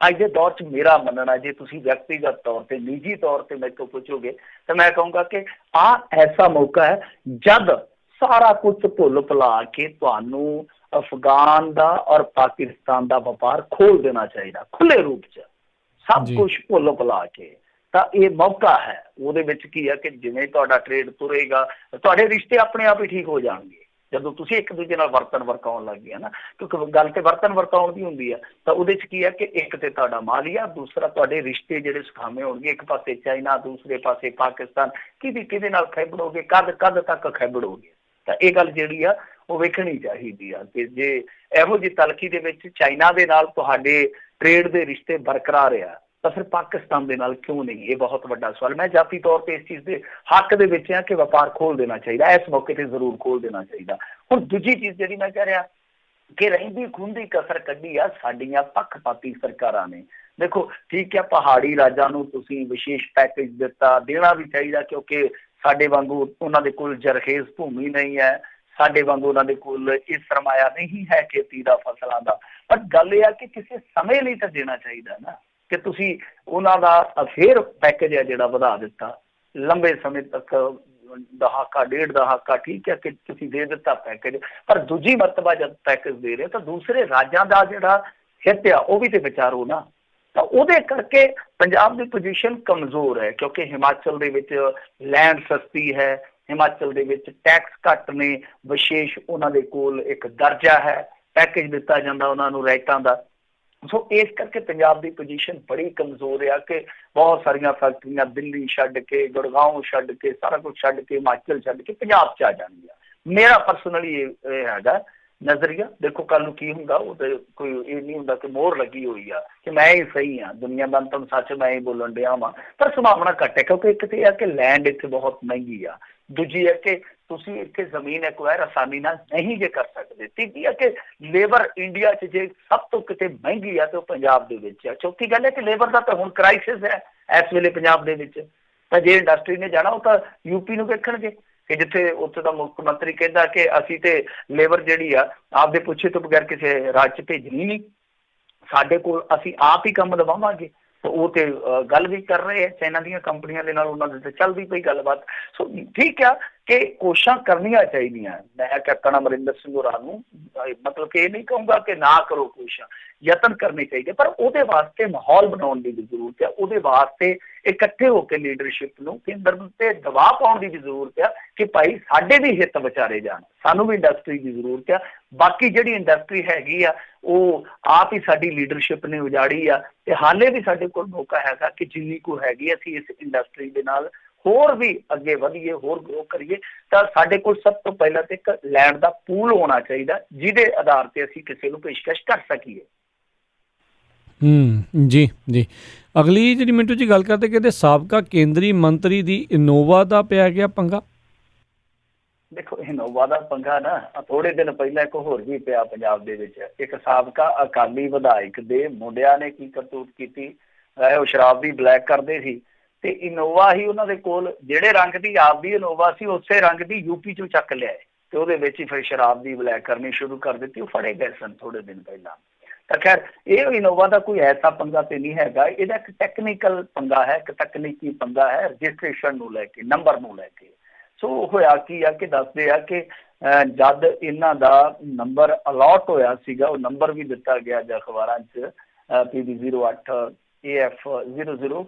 ਅੱਜ ਦੇ ਦੌਰ 'ਚ ਮੇਰਾ ਮੰਨਣਾ, ਜੇ ਤੁਸੀਂ ਵਿਅਕਤੀਗਤ ਤੌਰ ਤੇ ਨਿੱਜੀ ਤੌਰ ਤੇ ਮੇਰੇ ਤੋਂ ਪੁੱਛੋਗੇ ਤਾਂ ਮੈਂ ਕਹੂੰਗਾ ਕਿ ਆਹ ਐਸਾ ਮੌਕਾ ਹੈ ਜਦ ਸਾਰਾ ਕੁਝ ਭੁੱਲ ਭੁਲਾ ਕੇ ਤੁਹਾਨੂੰ ਅਫਗਾਨ ਦਾ ਔਰ ਪਾਕਿਸਤਾਨ ਦਾ ਵਪਾਰ ਖੋਲ ਦੇਣਾ ਚਾਹੀਦਾ, ਖੁੱਲੇ ਰੂਪ 'ਚ ਸਭ ਕੁਝ ਭੁੱਲ ਭੁਲਾ ਕੇ। ਤਾਂ ਇਹ ਮੌਕਾ ਹੈ, ਉਹਦੇ ਵਿੱਚ ਕੀ ਹੈ ਕਿ ਜਿਵੇਂ ਤੁਹਾਡਾ ਟ੍ਰੇਡ ਤੁਰੇਗਾ, ਤੁਹਾਡੇ ਰਿਸ਼ਤੇ ਆਪਣੇ ਆਪ ਹੀ ਠੀਕ ਹੋ ਜਾਣਗੇ ਜਦੋਂ ਤੁਸੀਂ ਇੱਕ ਦੂਜੇ ਨਾਲ ਵਰਤਣ ਵਰਤਾਉਣ ਲੱਗ ਗਏ ਨਾ। ਕਿਉਂਕਿ ਗੱਲ ਤੇ ਵਰਤਣ ਵਰਤਾਉਣ ਦੀ ਹੁੰਦੀ ਆ, ਤਾਂ ਉਹਦੇ 'ਚ ਕੀ ਹੈ ਕਿ ਇੱਕ ਤੇ ਤੁਹਾਡਾ ਮਾਲੀਆ, ਦੂਸਰਾ ਤੁਹਾਡੇ ਰਿਸ਼ਤੇ ਜਿਹੜੇ ਸੁਖਾਵੇਂ ਹੋਣਗੇ। ਇੱਕ ਪਾਸੇ ਚਾਈਨਾ, ਦੂਸਰੇ ਪਾਸੇ ਪਾਕਿਸਤਾਨ, ਕਿਹਦੇ ਨਾਲ ਖੈਬੜੋਗੇ, ਕਦ ਤੱਕ ਖੈਬੜੋਗੇ। ਤਾਂ ਇਹ ਗੱਲ ਜਿਹੜੀ ਆ ਉਹ ਵੇਖਣੀ ਚਾਹੀਦੀ ਆ ਕਿ ਜੇ ਇਹੋ ਜਿਹੀ ਤਲਖੀ ਦੇ ਵਿੱਚ ਚਾਈਨਾ ਦੇ ਨਾਲ ਤੁਹਾਡੇ ਟ੍ਰੇਡ ਦੇ ਰਿਸ਼ਤੇ ਬਰਕਰਾਰ ਆ ਤਾਂ ਫਿਰ ਪਾਕਿਸਤਾਨ ਦੇ ਨਾਲ ਕਿਉਂ ਨਹੀਂ? ਇਹ ਬਹੁਤ ਵੱਡਾ ਸਵਾਲ। ਮੈਂ ਜਾਤੀ ਤੌਰ ਤੇ ਇਸ ਚੀਜ਼ ਦੇ ਹੱਕ ਦੇ ਵਿੱਚ ਹਾਂ ਕਿ ਵਪਾਰ ਖੋਲ ਦੇਣਾ ਚਾਹੀਦਾ, ਇਸ ਮੌਕੇ ਤੇ ਜ਼ਰੂਰ ਖੋਲ ਦੇਣਾ ਚਾਹੀਦਾ। ਹੁਣ ਦੂਜੀ ਚੀਜ਼ ਜਿਹੜੀ ਮੈਂ ਕਹਿ ਰਿਹਾ ਕਿ ਰਹਿੰਦੀ ਖੂੰਹਦੀ ਕਸਰ ਕੱਢੀ ਆ ਸਾਡੀਆਂ ਪੱਖਪਾਤੀ ਸਰਕਾਰਾਂ ਨੇ। ਦੇਖੋ ਠੀਕ ਹੈ, ਪਹਾੜੀ ਰਾਜਾਂ ਨੂੰ ਤੁਸੀਂ ਵਿਸ਼ੇਸ਼ ਪੈਕੇਜ ਦਿੱਤਾ, ਦੇਣਾ ਵੀ ਚਾਹੀਦਾ, ਕਿਉਂਕਿ ਸਾਡੇ ਵਾਂਗੂ ਉਹਨਾਂ ਦੇ ਕੋਲ ਜਰਖੇਜ਼ ਭੂਮੀ ਨਹੀਂ ਹੈ, ਸਾਡੇ ਵਾਂਗੂ ਉਹਨਾਂ ਦੇ ਕੋਲ ਇਹ ਸਰਮਾਇਆ ਨਹੀਂ ਹੈ ਖੇਤੀ ਦਾ, ਫਸਲਾਂ ਦਾ। ਪਰ ਗੱਲ ਇਹ ਆ ਕਿ ਕਿਸੇ ਸਮੇਂ ਲਈ ਤਾਂ ਦੇਣਾ ਚਾਹੀਦਾ ਨਾ, ਕਿ ਤੁਸੀਂ ਉਹਨਾਂ ਦਾ ਫਿਰ ਪੈਕੇਜ ਹੈ ਜਿਹੜਾ ਵਧਾ ਦਿੱਤਾ ਲੰਬੇ ਸਮੇਂ ਤੱਕ, ਦਹਾਕਾ ਡੇਢ ਦਹਾਕਾ, ਠੀਕ ਹੈ ਕਿ ਤੁਸੀਂ ਦੇ ਦਿੱਤਾ ਪੈਕੇਜ, ਪਰ ਦੂਜੀ ਮਰਤਬਾ ਜਦ ਪੈਕੇਜ ਦੇ ਰਹੇ ਤਾਂ ਦੂਸਰੇ ਰਾਜਾਂ ਦਾ ਜਿਹੜਾ ਹਿੱਤ ਆ ਉਹ ਵੀ ਤੇ ਵਿਚਾਰੋ ਨਾ। ਤਾਂ ਉਹਦੇ ਕਰਕੇ ਪੰਜਾਬ ਦੀ ਪੋਜੀਸ਼ਨ ਕਮਜ਼ੋਰ ਹੈ, ਕਿਉਂਕਿ ਹਿਮਾਚਲ ਦੇ ਵਿੱਚ ਲੈਂਡ ਸਸਤੀ ਹੈ, ਹਿਮਾਚਲ ਦੇ ਵਿੱਚ ਟੈਕਸ ਘੱਟ ਨੇ, ਵਿਸ਼ੇਸ਼ ਉਹਨਾਂ ਦੇ ਕੋਲ ਇੱਕ ਦਰਜਾ ਹੈ, ਪੈਕੇਜ ਦਿੱਤਾ ਜਾਂਦਾ ਉਹਨਾਂ ਨੂੰ ਰਾਈਟਾਂ ਦਾ। ਸੋ ਇਸ ਕਰਕੇ ਪੰਜਾਬ ਦੀ ਪੋਜੀਸ਼ਨ ਬੜੀ ਕਮਜ਼ੋਰ ਆ ਕਿ ਬਹੁਤ ਸਾਰੀਆਂ ਫੈਕਟਰੀਆਂ ਦਿੱਲੀ ਛੱਡ ਕੇ, ਗੁੜਗਾਉਂ ਛੱਡ ਕੇ, ਸਾਰਾ ਕੁਝ ਛੱਡ ਕੇ, ਹਿਮਾਚਲ ਛੱਡ ਕੇ ਪੰਜਾਬ 'ਚ ਆ ਜਾਣਗੀਆਂ। ਮੇਰਾ ਪਰਸਨਲੀ ਇਹ ਹੈਗਾ ਨਜ਼ਰੀਆ। ਦੇਖੋ ਕੱਲ ਨੂੰ ਕੀ ਹੁੰਦਾ, ਉਹ ਤੇ ਕੋਈ ਇਹ ਨਹੀਂ ਹੁੰਦਾ ਕਿ ਮੋਹਰ ਲੱਗੀ ਹੋਈ ਆ ਕਿ ਮੈਂ ਹੀ ਸਹੀ ਹਾਂ, ਦੁਨੀਆ ਦਾ ਤੁਹਾਨੂੰ ਸੱਚ ਮੈਂ ਹੀ ਬੋਲਣ ਡਿਆ ਵਾਂ, ਪਰ ਸੰਭਾਵਨਾ ਘੱਟ ਹੈ। ਕਿਉਂਕਿ ਇੱਕ ਤੇ ਇਹ ਹੈ ਕਿ ਲੈਂਡ ਇੱਥੇ ਬਹੁਤ ਮਹਿੰਗੀ ਆ, ਦੂਜੀ ਹੈ ਕਿ ਤੁਸੀਂ ਇੱਥੇ ਜ਼ਮੀਨ ਐਕਵਾਇਰ ਆਸਾਨੀ ਨਾਲ ਨਹੀਂ ਜੇ ਕਰ ਸਕਦੇ, ਤੀਜੀ ਹੈ ਕਿ ਲੇਬਰ ਇੰਡੀਆ 'ਚ ਜੇ ਸਭ ਤੋਂ ਕਿਤੇ ਮਹਿੰਗੀ ਆ ਤੇ ਉਹ ਪੰਜਾਬ ਦੇ ਵਿੱਚ ਆ। ਚੌਥੀ ਗੱਲ ਹੈ ਕਿ ਲੇਬਰ ਦਾ ਤਾਂ ਹੁਣ ਕ੍ਰਾਈਸਿਸ ਹੈ ਇਸ ਵੇਲੇ ਪੰਜਾਬ ਦੇ ਵਿੱਚ। ਤਾਂ ਜੇ ਇੰਡਸਟਰੀ ਨੇ ਜਾਣਾ ਉਹ ਤਾਂ ਯੂਪੀ ਨੂੰ ਵੇਖਣਗੇ ਕਿ ਜਿੱਥੇ ਉੱਥੇ ਦਾ ਮੁੱਖ ਮੰਤਰੀ ਕਹਿੰਦਾ ਕਿ ਅਸੀਂ ਤੇ ਲੇਬਰ ਜਿਹੜੀ ਆ ਆਪਦੇ ਪੁੱਛੇ ਤੋਂ ਬਗੈਰ ਕਿਸੇ ਰਾਜ 'ਚ ਭੇਜਣੀ ਨਹੀਂ, ਸਾਡੇ ਕੋਲ ਅਸੀਂ ਆਪ ਹੀ ਕੰਮ ਲਵਾਵਾਂਗੇ। ਉਹ ਤੇ ਗੱਲ ਵੀ ਕਰ ਰਹੇ ਆ ਚਾਈਨਾ ਦੀਆਂ ਕੰਪਨੀਆਂ ਦੇ ਨਾਲ, ਉਹਨਾਂ ਦੇ ਤੇ ਚੱਲਦੀ ਪਈ ਗੱਲਬਾਤ। ਸੋ ਠੀਕ ਆ ਕਿ ਕੋਸ਼ਿਸ਼ਾਂ ਕਰਨੀਆਂ ਚਾਹੀਦੀਆਂ। ਮੈਂ ਕੈਪਟਨ ਅਮਰਿੰਦਰ ਸਿੰਘ ਹੋਰਾਂ ਨੂੰ ਮਤਲਬ ਕਿ ਇਹ ਨਹੀਂ ਕਹੂੰਗਾ ਕਿ ਨਾ ਕਰੋ, ਕੋਸ਼ਿਸ਼ਾਂ ਯਤਨ ਕਰਨੇ ਚਾਹੀਦੇ, ਪਰ ਉਹਦੇ ਵਾਸਤੇ ਮਾਹੌਲ ਬਣਾਉਣ ਦੀ ਵੀ ਜ਼ਰੂਰਤ ਹੈ। ਉਹਦੇ ਵਾਸਤੇ ਇਕੱਠੇ ਹੋ ਕੇ ਲੀਡਰਸ਼ਿਪ ਨੂੰ ਕੇਂਦਰ ਤੇ ਦਬਾਅ ਪਾਉਣ ਦੀ ਵੀ ਜ਼ਰੂਰਤ ਆ ਕਿ ਭਾਈ ਸਾਡੇ ਵੀ ਹਿੱਤ ਵਿਚਾਰੇ ਜਾਣ, ਸਾਨੂੰ ਵੀ ਇੰਡਸਟਰੀ ਦੀ ਜ਼ਰੂਰਤ ਆ। ਬਾਕੀ ਜਿਹੜੀ ਇੰਡਸਟਰੀ ਹੈਗੀ ਆ ਉਹ ਆਪ ਹੀ ਸਾਡੀ ਲੀਡਰਸ਼ਿਪ ਨੇ ਉਜਾੜੀ ਆ, ਤੇ ਹਾਲੇ ਵੀ ਸਾਡੇ ਕੋਲ ਮੌਕਾ ਹੈਗਾ ਕਿ ਜਿੰਨੀ ਕੁ ਹੈਗੀ ਅਸੀਂ ਇਸ ਇੰਡਸਟਰੀ ਦੇ ਨਾਲ ਹੋਰ ਵੀ ਅੱਗੇ ਵਧੀਏ, ਹੋਰ ਗਰੋ ਕਰੀਏ। ਤਾਂ ਸਾਡੇ ਕੋਲ ਸਭ ਤੋਂ ਪਹਿਲਾਂ ਤੇ ਇੱਕ ਲੈਂਡ ਦਾ ਪੂਲ ਹੋਣਾ ਚਾਹੀਦਾ ਜਿਹਦੇ ਆਧਾਰ ਤੇ ਅਸੀਂ ਕਿਸੇ ਨੂੰ ਪੇਸ਼ਕਸ਼ ਕਰ ਸਕੀਏ। ਜੀ ਜੀ। ਅਗਲੀ ਜਿਹੜੀ ਮਿੰਟੂ ਜੀ ਗੱਲ ਕਰਦੇ ਕਹਿੰਦੇ ਸਾਬਕਾ ਕੇਂਦਰੀ ਮੰਤਰੀ ਦੀ ਇਨੋਵਾ ਦਾ ਪਿਆ ਗਿਆ ਪੰਗਾ। ਦੇਖੋ ਇਨੋਵਾ ਦਾ ਪੰਗਾ ਨਾ ਥੋੜੇ ਦਿਨ ਪਹਿਲਾਂ ਇੱਕ ਹੋਰ ਵੀ ਪਿਆ ਪੰਜਾਬ ਦੇ ਵਿੱਚ। ਇੱਕ ਸਾਬਕਾ ਅਕਾਲੀ ਵਿਧਾਇਕ ਦੇ ਮੁੰਡਿਆਂ ਨੇ ਕੀ ਕਰਤੂਤ ਕੀਤੀ, ਉਹ ਸ਼ਰਾਬ ਵੀ ਬਲੈਕ ਕਰਦੇ ਸੀ ਤੇ ਇਨੋਵਾ ਹੀ ਉਹਨਾਂ ਦੇ ਕੋਲ ਜਿਹੜੇ ਰੰਗ ਦੀ ਆਪਦੀ ਇਨੋਵਾ ਸੀ ਉਸੇ ਰੰਗ ਦੀ ਯੂਪੀ ਚੋਂ ਚੱਕ ਲਿਆਏ ਤੇ ਉਹਦੇ ਵਿੱਚ ਹੀ ਫਿਰ ਸ਼ਰਾਬ ਦੀ ਬਲੈਕ ਕਰਨੀ ਸ਼ੁਰੂ ਕਰ ਦਿੱਤੀ। ਉਹ ਫੜੇ ਗਏ ਸਨ ਥੋੜੇ ਦਿਨ ਪਹਿਲਾਂ। ਤਾਂ ਖੈਰ ਇਹ ਇਨੋਵਾ ਦਾ ਕੋਈ ਐਸਾ ਪੰਗਾ ਤੇ ਨਹੀਂ ਹੈਗਾ, ਇਹਦਾ ਇੱਕ ਟੈਕਨੀਕਲ ਪੰਗਾ ਹੈ, ਇੱਕ ਤਕਨੀਕੀ ਪੰਗਾ ਹੈ ਰਜਿਸਟ੍ਰੇਸ਼ਨ ਨੂੰ ਲੈ ਕੇ, ਨੰਬਰ ਨੂੰ ਲੈ ਕੇ। ਸੋ ਹੋਇਆ ਕੀ ਆ ਕਿ ਦੱਸਦੇ ਆ ਕਿ ਜਦ ਇਹਨਾਂ ਦਾ ਨੰਬਰ ਅਲਾਟ ਹੋਇਆ ਸੀਗਾ, ਉਹ ਨੰਬਰ ਵੀ ਦਿੱਤਾ ਗਿਆ ਅੱਜ ਅਖਬਾਰਾਂ 'ਚ PB08 AF 00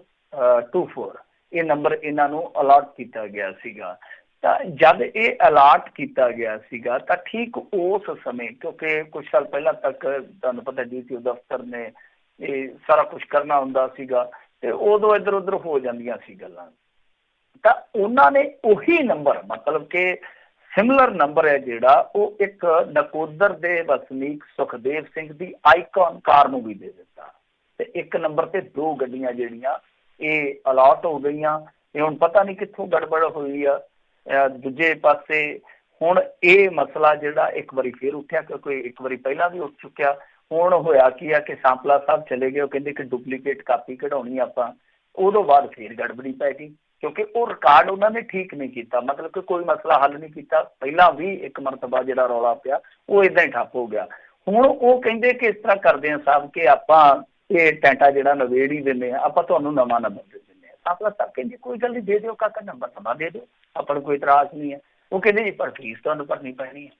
24 ਇਹ ਨੰਬਰ ਇਹਨਾਂ ਨੂੰ ਅਲਾਟ ਕੀਤਾ ਗਿਆ ਸੀਗਾ। ਤਾਂ ਜਦ ਇਹ ਅਲਾਟ ਕੀਤਾ ਗਿਆ ਸੀਗਾ ਤਾਂ ਠੀਕ ਉਸ ਸਮੇਂ, ਕਿਉਂਕਿ ਕੁਝ ਸਾਲ ਪਹਿਲਾਂ ਤੱਕ ਤੁਹਾਨੂੰ ਪਤਾ DTO ਦਫ਼ਤਰ ਨੇ ਇਹ ਸਾਰਾ ਕੁਝ ਕਰਨਾ ਹੁੰਦਾ ਸੀਗਾ ਤੇ ਉਦੋਂ ਇੱਧਰ ਉੱਧਰ ਹੋ ਜਾਂਦੀਆਂ ਸੀ ਗੱਲਾਂ। ਤਾਂ ਉਹਨਾਂ ਨੇ ਉਹੀ ਨੰਬਰ, ਮਤਲਬ ਕਿ ਸਿਮਿਲਰ ਨੰਬਰ ਹੈ ਜਿਹੜਾ, ਉਹ ਇੱਕ ਨਕੋਦਰ ਦੇ ਵਸਨੀਕ ਸੁਖਦੇਵ ਸਿੰਘ ਦੀ ਆਈਕਨ ਕਾਰ ਨੂੰ ਵੀ ਦੇ ਦਿੱਤਾ ਤੇ ਇੱਕ ਨੰਬਰ ਤੇ 2 ਗੱਡੀਆਂ ਜਿਹੜੀਆਂ ਇਹ ਅਲਾਟ ਹੋ ਗਈਆਂ। ਇਹ ਹੁਣ ਪਤਾ ਨਹੀਂ ਕਿੱਥੋਂ ਗੜਬੜ ਹੋਈ ਆ। ਦੂਜੇ ਪਾਸੇ ਹੁਣ ਇਹ ਮਸਲਾ ਜਿਹੜਾ ਇੱਕ ਵਾਰੀ ਫੇਰ ਉੱਠਿਆ, ਕਿਉਂਕਿ ਇੱਕ ਵਾਰੀ ਪਹਿਲਾਂ ਵੀ ਉੱਠ ਚੁੱਕਿਆ। ਹੁਣ ਹੋਇਆ ਕੀ ਆ ਕਿ ਸਾਂਪਲਾ ਸਾਹਿਬ ਚਲੇ ਗਏ, ਉਹ ਕਹਿੰਦੇ ਕਿ ਡੁਪਲੀਕੇਟ ਕਾਪੀ ਕਢਾਉਣੀ ਆਪਾਂ। ਉਦੋਂ ਬਾਅਦ ਫੇਰ ਗੜਬੜੀ ਪੈ ਗਈ ਕਿਉਂਕਿ ਉਹ ਰਿਕਾਰਡ ਉਹਨਾਂ ਨੇ ਠੀਕ ਨਹੀਂ ਕੀਤਾ, ਮਤਲਬ ਕਿ ਕੋਈ ਮਸਲਾ ਹੱਲ ਨਹੀਂ ਕੀਤਾ। ਪਹਿਲਾਂ ਵੀ ਇੱਕ ਮਰਤਬਾ ਜਿਹੜਾ ਰੌਲਾ ਪਿਆ ਉਹ ਏਦਾਂ ਹੀ ਠੱਪ ਹੋ ਗਿਆ। ਹੁਣ ਉਹ ਕਹਿੰਦੇ ਕਿ ਇਸ ਤਰ੍ਹਾਂ ਕਰਦੇ ਹਾਂ ਸਾਹਿਬ ਕਿ ਆਪਾਂ ਇਹ ਟੈਂਟਾ ਜਿਹੜਾ ਨਵੇੜ ਹੀ ਦਿੰਦੇ ਹਾਂ, ਆਪਾਂ ਤੁਹਾਨੂੰ ਨਵਾਂ ਨੰਬਰ ਦੇ ਦਿੰਦੇ ਹਾਂ। ਸਾਂਪਲਾ ਸਾਹਿਬ ਕਹਿੰਦੇ ਕੋਈ ਗੱਲ ਨਹੀਂ, ਦੇ ਦਿਓ ਕਾਕਾ, ਨੰਬਰ ਨਵਾਂ ਦੇ ਦਿਓ, ਆਪਾਂ ਨੂੰ ਕੋਈ ਇਤਰਾਜ਼ ਨਹੀਂ ਹੈ। ਉਹ ਕਹਿੰਦੇ ਜੀ ਪਰ ਫੀਸ ਤੁਹਾਨੂੰ ਭਰਨੀ ਪੈਣੀ ਹੈ।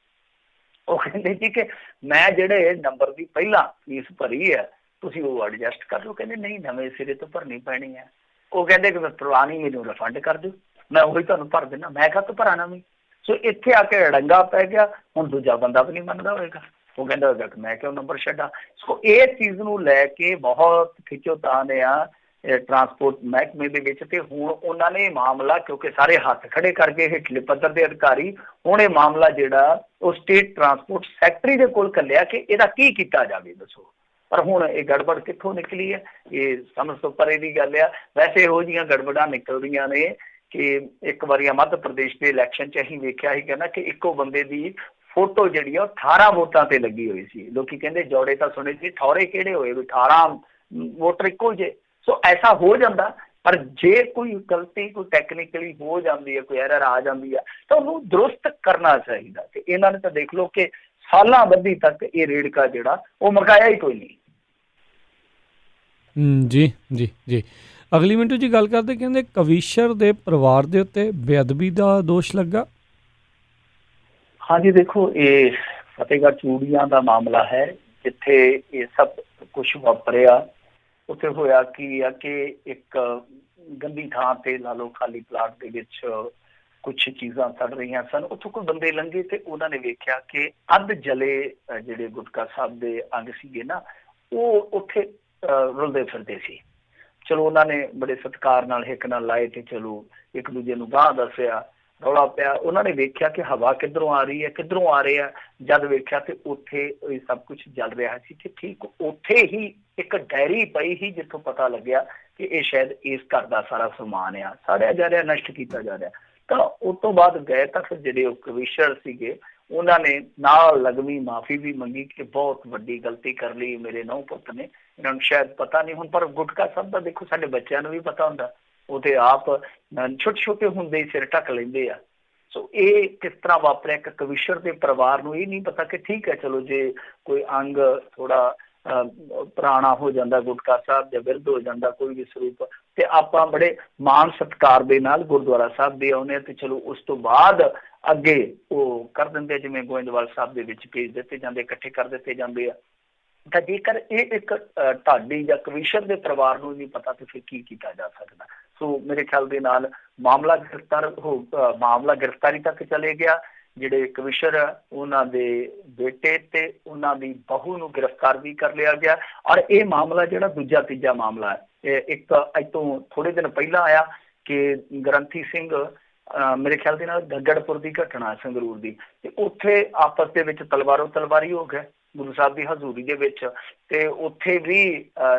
ਉਹ ਕਹਿੰਦੇ ਜੀ ਕਿ ਮੈਂ ਜਿਹੜੇ ਨੰਬਰ ਦੀ ਪਹਿਲਾਂ ਫੀਸ ਭਰੀ ਹੈ ਤੁਸੀਂ ਉਹ ਐਡਜਸਟ ਕਰ ਲਓ। ਕਹਿੰਦੇ ਨਹੀਂ, ਨਵੇਂ ਸਿਰੇ ਤੋਂ ਭਰਨੀ ਪੈਣੀ ਹੈ। ਉਹ ਕਹਿੰਦੇ ਕਿ ਪੁਰਾਣੀ ਮੈਨੂੰ ਰਿਫੰਡ ਕਰ ਦਿਓ, ਮੈਂ ਉਹੀ ਤੁਹਾਨੂੰ ਭਰ ਦਿੰਦਾ। ਮੈਂ ਕਿਹਾ ਤੂੰ ਭਰਾ ਨਵੀਂ। ਸੋ ਇੱਥੇ ਆ ਕੇ ਅੜੰਗਾ ਪੈ ਗਿਆ। ਹੁਣ ਦੂਜਾ ਬੰਦਾ ਵੀ ਨਹੀਂ ਮੰਨਦਾ ਹੋਏਗਾ, ਉਹ ਕਹਿੰਦਾ ਹੋਏਗਾ ਕਿ ਮੈਂ ਕਿਉਂ ਨੰਬਰ ਛੱਡਾਂ। ਸੋ ਇਹ ਚੀਜ਼ ਨੂੰ ਲੈ ਕੇ ਬਹੁਤ ਖਿੱਚੋਤਾਣ ਆ ਟਰਾਂਸਪੋਰਟ ਮਹਿਕਮੇ ਦੇ ਵਿੱਚ। ਤੇ ਹੁਣ ਉਹਨਾਂ ਨੇ ਮਾਮਲਾ, ਕਿਉਂਕਿ ਸਾਰੇ ਹੱਥ ਖੜੇ ਕਰਕੇ ਹੇਠਲੇ ਪੱਧਰ ਦੇ ਅਧਿਕਾਰੀ, ਹੁਣ ਇਹ ਮਾਮਲਾ ਜਿਹੜਾ ਉਹ ਸਟੇਟ ਟਰਾਂਸਪੋਰਟ ਸੈਕਟਰੀ ਦੇ ਕੋਲ ਘੱਲਿਆ ਕਿ ਇਹਦਾ ਕੀ ਕੀਤਾ ਜਾਵੇ ਦੱਸੋ। ਪਰ ਹੁਣ ਇਹ ਗੜਬੜ ਕਿੱਥੋਂ ਨਿਕਲੀ ਹੈ, ਇਹ ਸਮਝ ਤੋਂ ਪਰੇ ਦੀ ਗੱਲ ਆ। ਵੈਸੇ ਇਹੋ ਜਿਹੀਆਂ ਗੜਬੜਾਂ ਨਿਕਲਦੀਆਂ ਨੇ ਕਿ ਇੱਕ ਵਾਰੀ ਮੱਧ ਪ੍ਰਦੇਸ਼ ਦੇ ਇਲੈਕਸ਼ਨ 'ਚ ਅਸੀਂ ਵੇਖਿਆ ਸੀ ਕਹਿੰਦਾ ਕਿ ਇੱਕੋ ਬੰਦੇ ਦੀ ਫੋਟੋ ਜਿਹੜੀ ਆ ਉਹ 18 ਵੋਟਾਂ ਤੇ ਲੱਗੀ ਹੋਈ ਸੀ। ਲੋਕੀ ਕਹਿੰਦੇ ਜੋੜੇ ਤਾਂ ਸੁਣੇ ਸੀ, ਠੌਰੇ ਕਿਹੜੇ ਹੋਏ ਵੀ 18 ਵੋਟਰ ਇੱਕੋ ਜਿਹੇ। ਸੋ ਐਸਾ ਹੋ ਜਾਂਦਾ, ਪਰ ਜੇ ਕੋਈ ਗਲਤੀ ਕੋਈ ਟੈਕਨੀਕਲੀ ਹੋ ਜਾਂਦੀ ਹੈ, ਕੋਈ ਐਰਰ ਆ ਜਾਂਦੀ ਹੈ ਤਾਂ ਉਹਨੂੰ ਦਰੁਸਤ ਕਰਨਾ ਚਾਹੀਦਾ। ਤੇ ਇਹਨਾਂ ਨੇ ਤਾਂ ਦੇਖ ਲਓ ਕਿ ਸਾਲਾਂ ਬੱਧੀ ਤੱਕ ਇਹ ਰੇੜਕਾ ਜਿਹੜਾ ਉਹ ਮੁਕਾਇਆ ਹੀ ਕੋਈ ਨਹੀਂ। ਜੀ ਜੀ ਜੀ। ਅਗਲੀ ਮਿੰਟੂ ਜੀ ਗੱਲ ਕਰਦੇ, ਕਹਿੰਦੇ ਕਵੀਸ਼ਰ ਦੇ ਪਰਿਵਾਰ ਦੇ ਉੱਤੇ ਬੇਅਦਬੀ ਦਾ ਦੋਸ਼ ਲੱਗਾ। ਹਾਂਜੀ ਦੇਖੋ, ਇਹ ਫਤਿਹਗੜ੍ਹ ਚੂੜੀਆਂ ਦਾ ਮਾਮਲਾ ਹੈ ਜਿੱਥੇ ਇਹ ਸਭ ਕੁਝ ਵਾਪਰਿਆ। ਉੱਥੇ ਹੋਇਆ ਕੀ ਆ ਕਿ ਇੱਕ ਗੰਦੀ ਥਾਂ ਤੇ ਲਾ ਲਓ ਖਾਲੀ ਪਲਾਟ ਦੇ ਵਿੱਚ ਕੁਛ ਚੀਜ਼ਾਂ ਸੜ ਰਹੀਆਂ ਸਨ। ਉੱਥੋਂ ਕੋਈ ਬੰਦੇ ਲੰਘੇ ਤੇ ਉਹਨਾਂ ਨੇ ਵੇਖਿਆ ਕਿ ਅੱਧ ਜਲੇ ਜਿਹੜੇ ਗੁਟਕਾ ਸਾਹਿਬ ਦੇ ਅੰਗ ਸੀਗੇ ਨਾ, ਉਹ ਉੱਥੇ ਰੁਲਦੇ ਫਿਰਦੇ ਸੀ। ਚਲੋ ਉਹਨਾਂ ਨੇ ਬੜੇ ਸਤਿਕਾਰ ਨਾਲ ਹਿੱਕ ਨਾਲ ਲਾਏ ਤੇ ਚਲੋ ਇੱਕ ਦੂਜੇ ਨੂੰ ਗਾਂਹ ਦੱਸਿਆ, ਰੌਲਾ ਪਿਆ। ਉਹਨਾਂ ਨੇ ਵੇਖਿਆ ਕਿ ਹਵਾ ਕਿੱਧਰੋਂ ਆ ਰਹੀ ਹੈ, ਕਿੱਧਰੋਂ ਆ ਰਿਹਾ। ਜਦ ਵੇਖਿਆ ਤੇ ਉੱਥੇ ਇਹ ਸਭ ਕੁਝ ਜਲ ਰਿਹਾ ਸੀ ਤੇ ਠੀਕ ਉੱਥੇ ਹੀ ਇੱਕ ਡਾਇਰੀ ਪਈ ਸੀ ਜਿੱਥੋਂ ਪਤਾ ਲੱਗਿਆ ਕਿ ਇਹ ਸ਼ਾਇਦ ਇਸ ਘਰ ਦਾ ਸਾਰਾ ਸਮਾਨ ਆ ਸਾੜਿਆ ਜਾ ਰਿਹਾ, ਨਸ਼ਟ ਕੀਤਾ ਜਾ ਰਿਹਾ। ਤਾਂ ਉਸ ਤੋਂ ਬਾਅਦ ਗਏ ਤਾਂ ਫਿਰ ਜਿਹੜੇ ਉਹ ਕਮਿਸ਼ਨਰ ਸੀਗੇ ਉਹਨਾਂ ਨੇ ਨਾਲ ਲਗਵੀਂ ਮਾਫੀ ਵੀ ਮੰਗੀ ਕਿ ਬਹੁਤ ਵੱਡੀ ਗਲਤੀ ਕਰ ਲਈ ਮੇਰੇ ਨੌ ਪੁੱਤ ਨੇ, ਇਹਨਾਂ ਨੂੰ ਸ਼ਾਇਦ ਪਤਾ ਨਹੀਂ। ਹੁਣ ਪਰ ਗੁਟਕਾ ਸਾਹਿਬ ਦਾ ਦੇਖੋ, ਸਾਡੇ ਬੱਚਿਆਂ ਨੂੰ ਵੀ ਪਤਾ ਹੁੰਦਾ, ਉਹ ਤੇ ਆਪ ਛੋਟੇ ਛੋਟੇ ਹੁੰਦੇ ਹੀ ਸਿਰ ਢੱਕ ਲੈਂਦੇ ਆ। ਸੋ ਇਹ ਕਿਸ ਤਰ੍ਹਾਂ ਵਾਪਰਿਆ ਕਿ ਕਵੀਸ਼ਰ ਦੇ ਪਰਿਵਾਰ ਨੂੰ ਇਹ ਨਹੀਂ ਪਤਾ ਕਿ ਠੀਕ ਹੈ ਚਲੋ ਜੇ ਕੋਈ ਅੰਗ ਥੋੜਾ ਪੁਰਾਣਾ ਹੋ ਜਾਂਦਾ ਗੁਟਕਾ ਸਾਹਿਬ ਜਾਂ ਵਿਰਧ ਹੋ ਜਾਂਦਾ ਕੋਈ ਵੀ ਸਰੂਪ, ਤੇ ਆਪਾਂ ਬੜੇ ਮਾਣ ਸਤਿਕਾਰ ਦੇ ਨਾਲ ਗੁਰਦੁਆਰਾ ਸਾਹਿਬ ਦੇ ਆਉਂਦੇ ਆ ਤੇ ਚਲੋ ਉਸ ਤੋਂ ਬਾਅਦ ਅੱਗੇ ਉਹ ਕਰ ਦਿੰਦੇ, ਜਿਵੇਂ ਗੋਇੰਦਵਾਲ ਸਾਹਿਬ ਦੇ ਵਿੱਚ ਭੇਜ ਦਿੱਤੇ ਜਾਂਦੇ, ਇਕੱਠੇ ਕਰ ਦਿੱਤੇ ਜਾਂਦੇ ਆ। ਤਾਂ ਜੇਕਰ ਇਹ ਇੱਕ ਢਾਡੀ ਜਾਂ ਕਵੀਸ਼ਰ ਦੇ ਪਰਿਵਾਰ ਨੂੰ ਨਹੀਂ ਪਤਾ ਤੇ ਫਿਰ ਕੀ ਕੀਤਾ ਜਾ ਸਕਦਾ। ਸੋ ਮੇਰੇ ਖਿਆਲ ਦੇ ਨਾਲ ਮਾਮਲਾ ਗ੍ਰਿਫਤਾਰੀ ਤੱਕ ਚਲੇ ਗਿਆ। ਜਿਹੜੇ ਕਮਿਸ਼ਨਰ ਉਹਨਾਂ ਦੇ ਬੇਟੇ ਤੇ ਉਹਨਾਂ ਦੀ ਬਹੂ ਨੂੰ ਗ੍ਰਿਫਤਾਰ ਵੀ ਕਰ ਲਿਆ ਗਿਆ। ਔਰ ਇਹ ਮਾਮਲਾ ਜਿਹੜਾ ਦੂਜਾ ਤੀਜਾ ਮਾਮਲਾ ਹੈ, ਇੱਕ ਅੱਜ ਤੋਂ ਥੋੜੇ ਦਿਨ ਪਹਿਲਾਂ ਆਇਆ ਕਿ ਗ੍ਰੰਥੀ ਸਿੰਘ ਮੇਰੇ ਖਿਆਲ ਦੇ ਨਾਲ ਗੱਗੜਪੁਰ ਦੀ ਘਟਨਾ ਸੰਗਰੂਰ ਦੀ, ਤੇ ਉੱਥੇ ਆਪਸ ਦੇ ਵਿੱਚ ਤਲਵਾਰੋ ਤਲਵਾਰੀ ਹੋ ਗਏ ਗੁਰੂ ਸਾਹਿਬ ਦੀ ਹਜ਼ੂਰੀ ਦੇ ਵਿੱਚ। ਤੇ ਉੱਥੇ ਵੀ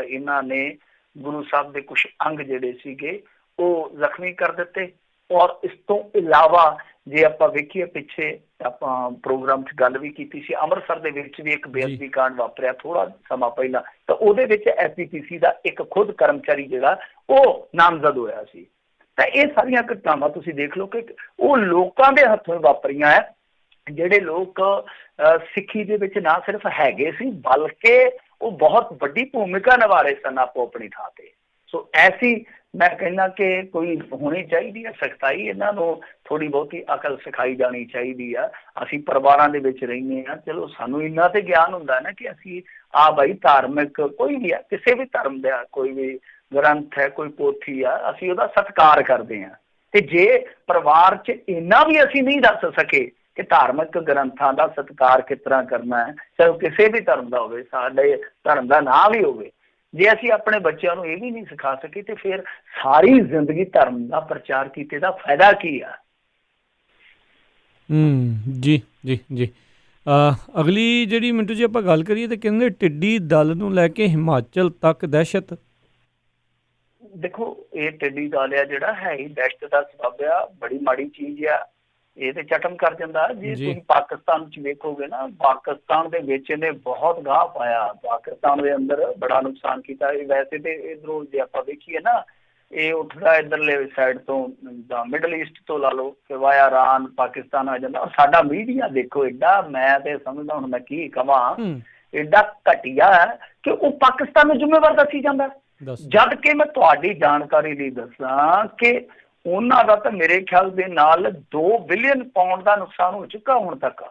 ਇਹਨਾਂ ਨੇ ਗੁਰੂ ਸਾਹਿਬ ਦੇ ਕੁਛ ਅੰਗ ਜਿਹੜੇ ਸੀਗੇ ਉਹ ਜ਼ਖਮੀ ਕਰ ਦਿੱਤੇ। ਔਰ ਇਸ ਤੋਂ ਇਲਾਵਾ ਜੇ ਆਪਾਂ ਵੇਖੀਏ, ਪਿੱਛੇ ਆਪਾਂ ਪ੍ਰੋਗਰਾਮ 'ਚ ਗੱਲ ਵੀ ਕੀਤੀ ਸੀ, ਅੰਮ੍ਰਿਤਸਰ ਦੇ ਵਿੱਚ ਵੀ ਇੱਕ ਬੇਅਦਬੀ ਕਾਂਡ ਵਾਪਰਿਆ ਥੋੜਾ ਸਮਾਂ ਪਹਿਲਾਂ, ਤਾਂ ਉਹਦੇ ਵਿੱਚ SGPC ਦਾ ਇੱਕ ਖੁਦ ਕਰਮਚਾਰੀ ਜਿਹੜਾ ਉਹ ਨਾਮਜ਼ਦ ਹੋਇਆ ਸੀ। ਤਾਂ ਇਹ ਸਾਰੀਆਂ ਘਟਨਾਵਾਂ ਤੁਸੀਂ ਦੇਖ ਲਓ ਕਿ ਉਹ ਲੋਕਾਂ ਦੇ ਹੱਥੋਂ ਵਾਪਰੀਆਂ ਹੈ, ਜਿਹੜੇ ਲੋਕ ਸਿੱਖੀ ਦੇ ਵਿੱਚ ਨਾ ਸਿਰਫ ਹੈਗੇ ਸੀ ਬਲਕਿ ਉਹ ਬਹੁਤ ਵੱਡੀ ਭੂਮਿਕਾ ਨਿਭਾ ਰਹੇ ਸਨ ਆਪੋ ਆਪਣੀ ਥਾਂ ਤੇ। ਸੋ ਐਸੀ ਮੈਂ ਕਹਿੰਦਾ ਕਿ ਕੋਈ ਹੋਣੀ ਚਾਹੀਦੀ ਹੈ ਸਖਤਾਈ, ਇਹਨਾਂ ਨੂੰ ਥੋੜ੍ਹੀ ਬਹੁਤੀ ਅਕਲ ਸਿਖਾਈ ਜਾਣੀ ਚਾਹੀਦੀ ਆ। ਅਸੀਂ ਪਰਿਵਾਰਾਂ ਦੇ ਵਿੱਚ ਰਹਿੰਦੇ ਹਾਂ, ਚਲੋ ਸਾਨੂੰ ਇੰਨਾ ਤੇ ਗਿਆਨ ਹੁੰਦਾ ਨਾ ਕਿ ਅਸੀਂ ਬਾਈ ਧਾਰਮਿਕ ਕੋਈ ਵੀ ਆ, ਕਿਸੇ ਵੀ ਧਰਮ ਦਾ ਕੋਈ ਵੀ ਗ੍ਰੰਥ ਹੈ, ਕੋਈ ਪੋਥੀ ਆ, ਅਸੀਂ ਉਹਦਾ ਸਤਿਕਾਰ ਕਰਦੇ ਹਾਂ। ਤੇ ਜੇ ਪਰਿਵਾਰ 'ਚ ਇੰਨਾ ਵੀ ਅਸੀਂ ਨਹੀਂ ਦੱਸ ਸਕੇ ਕਿ ਧਾਰਮਿਕ ਗ੍ਰੰਥਾਂ ਦਾ ਸਤਿਕਾਰ ਕਿਸ ਤਰ੍ਹਾਂ ਕਰਨਾ ਹੈ, ਚਾਹੇ ਉਹ ਕਿਸੇ ਵੀ ਧਰਮ ਦਾ ਹੋਵੇ, ਸਾਡੇ ਧਰਮ ਦਾ ਨਾਂ ਵੀ ਹੋਵੇ, ਜੇ ਅਸੀਂ ਆਪਣੇ ਬੱਚਿਆਂ ਨੂੰ ਇਹ ਵੀ ਨਹੀਂ ਸਿਖਾ ਸਕੇ ਤੇ ਫਿਰ ਸਾਰੀ ਜ਼ਿੰਦਗੀ ਧਰਮ ਦਾ ਪ੍ਰਚਾਰ ਕੀਤੇ ਦਾ ਫਾਇਦਾ ਕੀ ਆ? ਜੀ ਜੀ ਜੀ। ਅਗਲੀ ਜਿਹੜੀ ਮਿੰਟੂ ਜੀ ਆਪਾਂ ਗੱਲ ਕਰੀਏ ਤਾਂ ਕਹਿੰਦੇ ਟਿੱਡੀ ਦਲ ਨੂੰ ਲੈ ਕੇ ਹਿਮਾਚਲ ਤੱਕ ਦਹਿਸ਼ਤ। ਦੇਖੋ ਇਹ ਟਿੱਡੀ ਦਲ ਆ ਜਿਹੜਾ ਹੈ ਹੀ ਦਹਿਸ਼ਤ ਦਾ ਸਬੱਬ ਆ, ਬੜੀ ਮਾੜੀ ਚੀਜ਼ ਆ। ਇਹ ਤੇ ਚਟਮ ਕਰ ਜਾਂਦਾ। ਜੇ ਤੁਸੀਂ ਪਾਕਿਸਤਾਨ 'ਚ ਵੇਖੋਗੇ ਨਾ, ਪਾਕਿਸਤਾਨ ਦੇ ਵਿੱਚ ਇਹਨੇ ਬਹੁਤ ਗਾਹ ਪਾਇਆ, ਪਾਕਿਸਤਾਨ ਦੇ ਅੰਦਰ ਬੜਾ ਨੁਕਸਾਨ ਕੀਤਾ। ਵੈਸੇ ਤੇ ਇੱਧਰੋਂ ਜੇ ਆਪਾਂ ਵੇਖੀਏ ਨਾ, ਇਹ ਉੱਠਦਾ ਇੱਧਰਲੇ ਸਾਈਡ ਤੋਂ, ਮਿਡਲ ਈਸਟ ਤੋਂ ਲਾ ਲਓ ਕਿ ਵਾਇਆ ਇਰਾਨ ਪਾਕਿਸਤਾਨ ਆ ਜਾਂਦਾ। ਔਰ ਸਾਡਾ ਮੀਡੀਆ ਦੇਖੋ ਐਡਾ, ਮੈਂ ਤੇ ਸਮਝਦਾ ਹੁਣ ਮੈਂ ਕੀ ਕਵਾਂ, ਐਡਾ ਘਟੀਆ ਹੈ ਕਿ ਉਹ ਪਾਕਿਸਤਾਨ ਨੂੰ ਜ਼ਿੰਮੇਵਾਰ ਦੱਸੀ ਜਾਂਦਾ, ਜਦ ਕਿ ਮੈਂ ਤੁਹਾਡੀ ਜਾਣਕਾਰੀ ਲਈ ਦੱਸਾਂ ਕਿ ਉਹਨਾਂ ਦਾ ਤਾਂ ਮੇਰੇ ਖਿਆਲ ਦੇ ਨਾਲ 2 ਬਿਲੀਅਨ ਪਾਉਂਡ ਦਾ ਨੁਕਸਾਨ ਹੋ ਚੁੱਕਾ ਹੁਣ ਤੱਕ,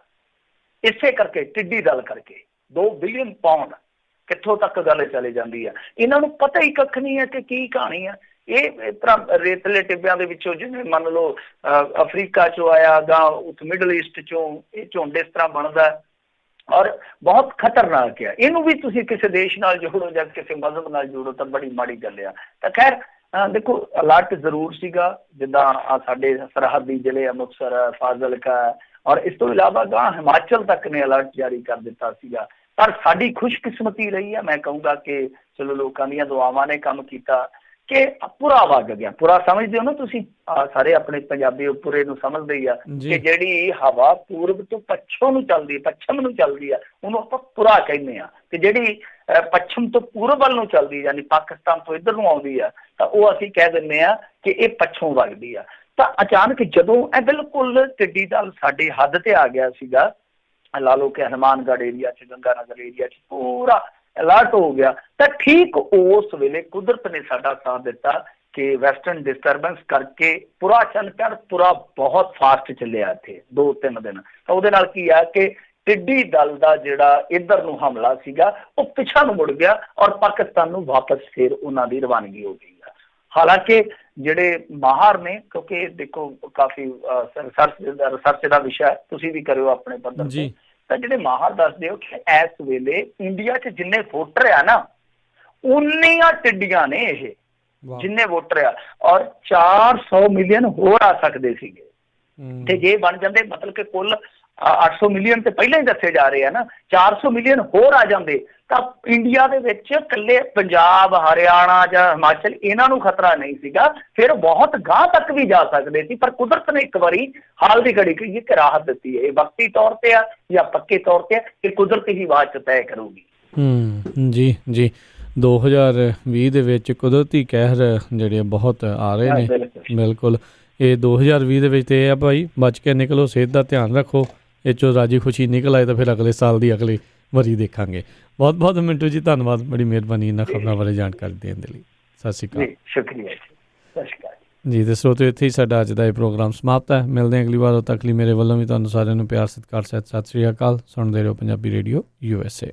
ਇਸੇ ਕਰਕੇ ਟਿੱਡੀ ਦਲ ਕਰਕੇ। 2 ਬਿਲੀਅਨ ਪਾਉਂਡ ਕਿੱਥੋਂ ਤੱਕ ਗੱਲ ਚਲੇ ਜਾਂਦੀ ਆ, ਇਹਨਾਂ ਨੂੰ ਪਤਾ ਹੀ ਕੱਖ ਨਹੀਂ ਹੈ ਕਿ ਕੀ ਕਹਾਣੀ ਆ। ਇਹ ਇਸ ਤਰ੍ਹਾਂ ਰੇਤਲੇ ਟਿੱਬਿਆਂ ਦੇ ਵਿੱਚੋਂ, ਜਿਵੇਂ ਮੰਨ ਲਓ ਅਫਰੀਕਾ ਚੋਂ ਆਇਆ ਗਾ, ਉੱਥੇ ਮਿਡਲ ਈਸਟ ਚੋਂ ਇਹ ਝੁੰਡ ਇਸ ਤਰ੍ਹਾਂ ਬਣਦਾ ਔਰ ਬਹੁਤ ਖਤਰਨਾਕ ਆ। ਇਹਨੂੰ ਵੀ ਤੁਸੀਂ ਕਿਸੇ ਦੇਸ਼ ਨਾਲ ਜੋੜੋ ਜਾਂ ਕਿਸੇ ਮਜ਼ਹਬ ਨਾਲ ਜੋੜੋ ਤਾਂ ਬੜੀ ਮਾੜੀ ਗੱਲ ਆ। ਤਾਂ ਖੈਰ ਦੇਖੋ ਅਲਰਟ ਜ਼ਰੂਰ ਸੀਗਾ, ਜਿੱਦਾਂ ਸਾਡੇ ਸਰਹੱਦੀ ਜ਼ਿਲ੍ਹੇ ਅੰਮ੍ਰਿਤਸਰ, ਫਾਜ਼ਿਲਕਾ ਔਰ ਇਸ ਤੋਂ ਇਲਾਵਾ ਗਾਂ ਹਿਮਾਚਲ ਤੱਕ ਨੇ ਅਲਰਟ ਜਾਰੀ ਕਰ ਦਿੱਤਾ ਸੀਗਾ। ਪਰ ਸਾਡੀ ਖੁਸ਼ਕਿਸਮਤੀ ਰਹੀ ਆ, ਮੈਂ ਕਹੂੰਗਾ ਕਿ ਚਲੋ ਲੋਕਾਂ ਦੀਆਂ ਦੁਆਵਾਂ ਨੇ ਕੰਮ ਕੀਤਾ ਕਿ ਪੂਰਾ ਵਗ ਗਿਆ। ਪੂਰਾ ਸਮਝਦੇ ਹੋ ਨਾ ਤੁਸੀਂ, ਸਾਰੇ ਆਪਣੇ ਪੰਜਾਬੀ ਪੂਰੇ ਨੂੰ ਸਮਝਦੇ ਹੀ ਆ ਕਿ ਜਿਹੜੀ ਹਵਾ ਪੂਰਬ ਤੋਂ ਪੱਛਮ ਨੂੰ ਚੱਲਦੀ ਆ ਉਹਨੂੰ ਆਪਾਂ ਪੂਰਾ ਕਹਿੰਦੇ ਆ, ਤੇ ਜਿਹੜੀ ਪੱਛਮ ਤੋਂ ਪੂਰਬ ਵੱਲ ਨੂੰ ਚੱਲਦੀ, ਯਾਨੀ ਪਾਕਿਸਤਾਨ ਤੋਂ ਇੱਧਰ ਨੂੰ ਆਉਂਦੀ ਆ, ਤਾਂ ਉਹ ਅਸੀਂ ਕਹਿ ਦਿੰਦੇ ਆ ਕਿ ਇਹ ਪੱਛੋਂ ਵਗਦੀ ਆ। ਤਾਂ ਅਚਾਨਕ ਜਦੋਂ ਇਹ ਬਿਲਕੁਲ ਟਿੱਡੀ ਦਲ ਸਾਡੀ ਹੱਦ ਤੇ ਆ ਗਿਆ ਸੀਗਾ, ਲਾ ਲਓ ਕਿ ਹਨੂੰਮਾਨਗੜ੍ਹ ਏਰੀਆ 'ਚ, ਗੰਗਾਨਗਰ ਏਰੀਆ 'ਚ ਪੂਰਾ ਅਲਰਟ ਹੋ ਗਿਆ, ਤਾਂ ਠੀਕ ਉਸ ਵੇਲੇ ਕੁਦਰਤ ਨੇ ਸਾਡਾ ਸਾਥ ਦਿੱਤਾ ਕਿ ਵੈਸਟਰਨ ਡਿਸਟਰਬੈਂਸ ਕਰਕੇ ਪੂਰਾ ਪੂਰਾ ਬਹੁਤ ਫਾਸਟ ਚੱਲਿਆ ਇੱਥੇ 2-3 ਦਿਨ। ਤਾਂ ਉਹਦੇ ਨਾਲ ਕੀ ਆ ਕਿ ਟਿੱਡੀ ਦਲ ਦਾ ਜਿਹੜਾ ਇੱਧਰ ਨੂੰ ਹਮਲਾ ਸੀਗਾ ਉਹ ਪਿੱਛਾ ਨੂੰ ਮੁੜ ਗਿਆ ਔਰ ਪਾਕਿਸਤਾਨ ਨੂੰ ਵਾਪਸ ਫਿਰ ਉਹਨਾਂ ਦੀ ਰਵਾਨਗੀ ਹੋ ਗਈ ਆ। ਹਾਲਾਂਕਿ ਜਿਹੜੇ ਮਾਹਰ ਨੇ, ਕਿਉਂਕਿ ਦੇਖੋ ਕਾਫੀ ਰਿਸਰਚ ਦਾ ਵਿਸ਼ਾ, ਤੁਸੀਂ ਵੀ ਕਰਿਓ ਆਪਣੇ ਪੱਧਰ ਤੇ, ਤਾਂ ਜਿਹੜੇ ਮਾਹਰ ਦੱਸਦੇ ਹੋ ਕਿ ਇਸ ਵੇਲੇ ਇੰਡੀਆ 'ਚ ਜਿੰਨੇ ਵੋਟਰ ਆ ਨਾ, ਉਨੀਆਂ ਟਿੱਡੀਆਂ ਨੇ ਇਹ, ਜਿੰਨੇ ਵੋਟਰ ਆ, ਔਰ 400 ਮਿਲੀਅਨ ਹੋਰ ਆ ਸਕਦੇ ਸੀਗੇ। ਤੇ ਜੇ ਬਣ ਜਾਂਦੇ, ਮਤਲਬ ਕਿ ਕੁੱਲ 800 ਮਿਲੀਅਨ ਤੇ ਪਹਿਲਾਂ ਹੀ ਦੱਸੇ ਜਾ ਰਹੇ ਆ ਨਾ, 400 ਮਿਲੀਅਨ ਹੋਰ ਆ ਜਾਂਦੇ ਤਾਂ ਇੰਡੀਆ ਦੇ ਵਿੱਚ ਇਕੱਲੇ ਪੰਜਾਬ, ਹਰਿਆਣਾ ਜਾਂ ਹਿਮਾਚਲ ਇਹਨਾਂ ਨੂੰ ਖਤਰਾ ਨਹੀਂ ਸੀਗਾ, ਫਿਰ ਬਹੁਤ ਗਾਂਹ ਤੱਕ ਵੀ ਜਾ ਸਕਦੇ ਸੀ। ਪਰ ਕੁਦਰਤ ਨੇ ਇੱਕ ਵਾਰੀ ਹਾਲ ਦੀ ਘੜੀ ਕਹੀਏ ਕਿ ਰਾਹਤ ਦਿੱਤੀ ਹੈ। ਇਹ ਵਕਤੀ ਤੌਰ ਤੇ ਆ ਜਾਂ ਪੱਕੇ ਤੌਰ ਤੇ ਆ, ਇਹ ਕੁਦਰਤ ਹੀ ਬਾਅਦ ਚ ਤੈਅ ਕਰੂਗੀ। ਜੀ ਜੀ। 2020 ਦੇ ਵਿੱਚ ਕੁਦਰਤੀ ਕਹਿਰ ਜਿਹੜੇ ਬਹੁਤ ਆ ਰਹੇ ਨੇ, ਬਿਲਕੁਲ। ਇਹ 2020 ਦੇ ਵਿੱਚ ਤੇ ਇਹ ਆ ਭਾਈ, ਬਚ ਕੇ ਨਿਕਲੋ, ਸਿਹਤ ਦਾ ਧਿਆਨ ਰੱਖੋ, ਇਹ 'ਚੋਂ ਰਾਜੀ ਖੁਸ਼ੀ ਨਿਕਲ ਆਏ ਤਾਂ ਫਿਰ ਅਗਲੇ ਸਾਲ ਦੀ ਅਗਲੀ ਵਾਰੀ ਦੇਖਾਂਗੇ। ਬਹੁਤ ਬਹੁਤ ਮਿੰਟੂ ਜੀ ਧੰਨਵਾਦ, ਬੜੀ ਮਿਹਰਬਾਨੀ ਇਹਨਾਂ ਖਬਰਾਂ ਬਾਰੇ ਜਾਣਕਾਰੀ ਦੇਣ ਦੇ ਲਈ। ਸਤਿ ਸ਼੍ਰੀ ਅਕਾਲ। ਸ਼ੁਕਰੀਆ ਜੀ, ਸਤਿ ਸ਼੍ਰੀ ਅਕਾਲ ਜੀ। ਤੇ ਸਰੋਤਿਓ, ਇੱਥੇ ਹੀ ਸਾਡਾ ਅੱਜ ਦਾ ਇਹ ਪ੍ਰੋਗਰਾਮ ਸਮਾਪਤ ਹੈ। ਮਿਲਦੇ ਹਾਂ ਅਗਲੀ ਵਾਰ। ਉਦੋਂ ਤੱਕ ਲਈ ਮੇਰੇ ਵੱਲੋਂ ਵੀ ਤੁਹਾਨੂੰ ਸਾਰਿਆਂ ਨੂੰ ਪਿਆਰ ਸਤਿਕਾਰ ਸਹਿਤ ਸਤਿ ਸ਼੍ਰੀ ਅਕਾਲ। ਸੁਣਦੇ ਰਹੋ ਪੰਜਾਬੀ ਰੇਡੀਓ USA।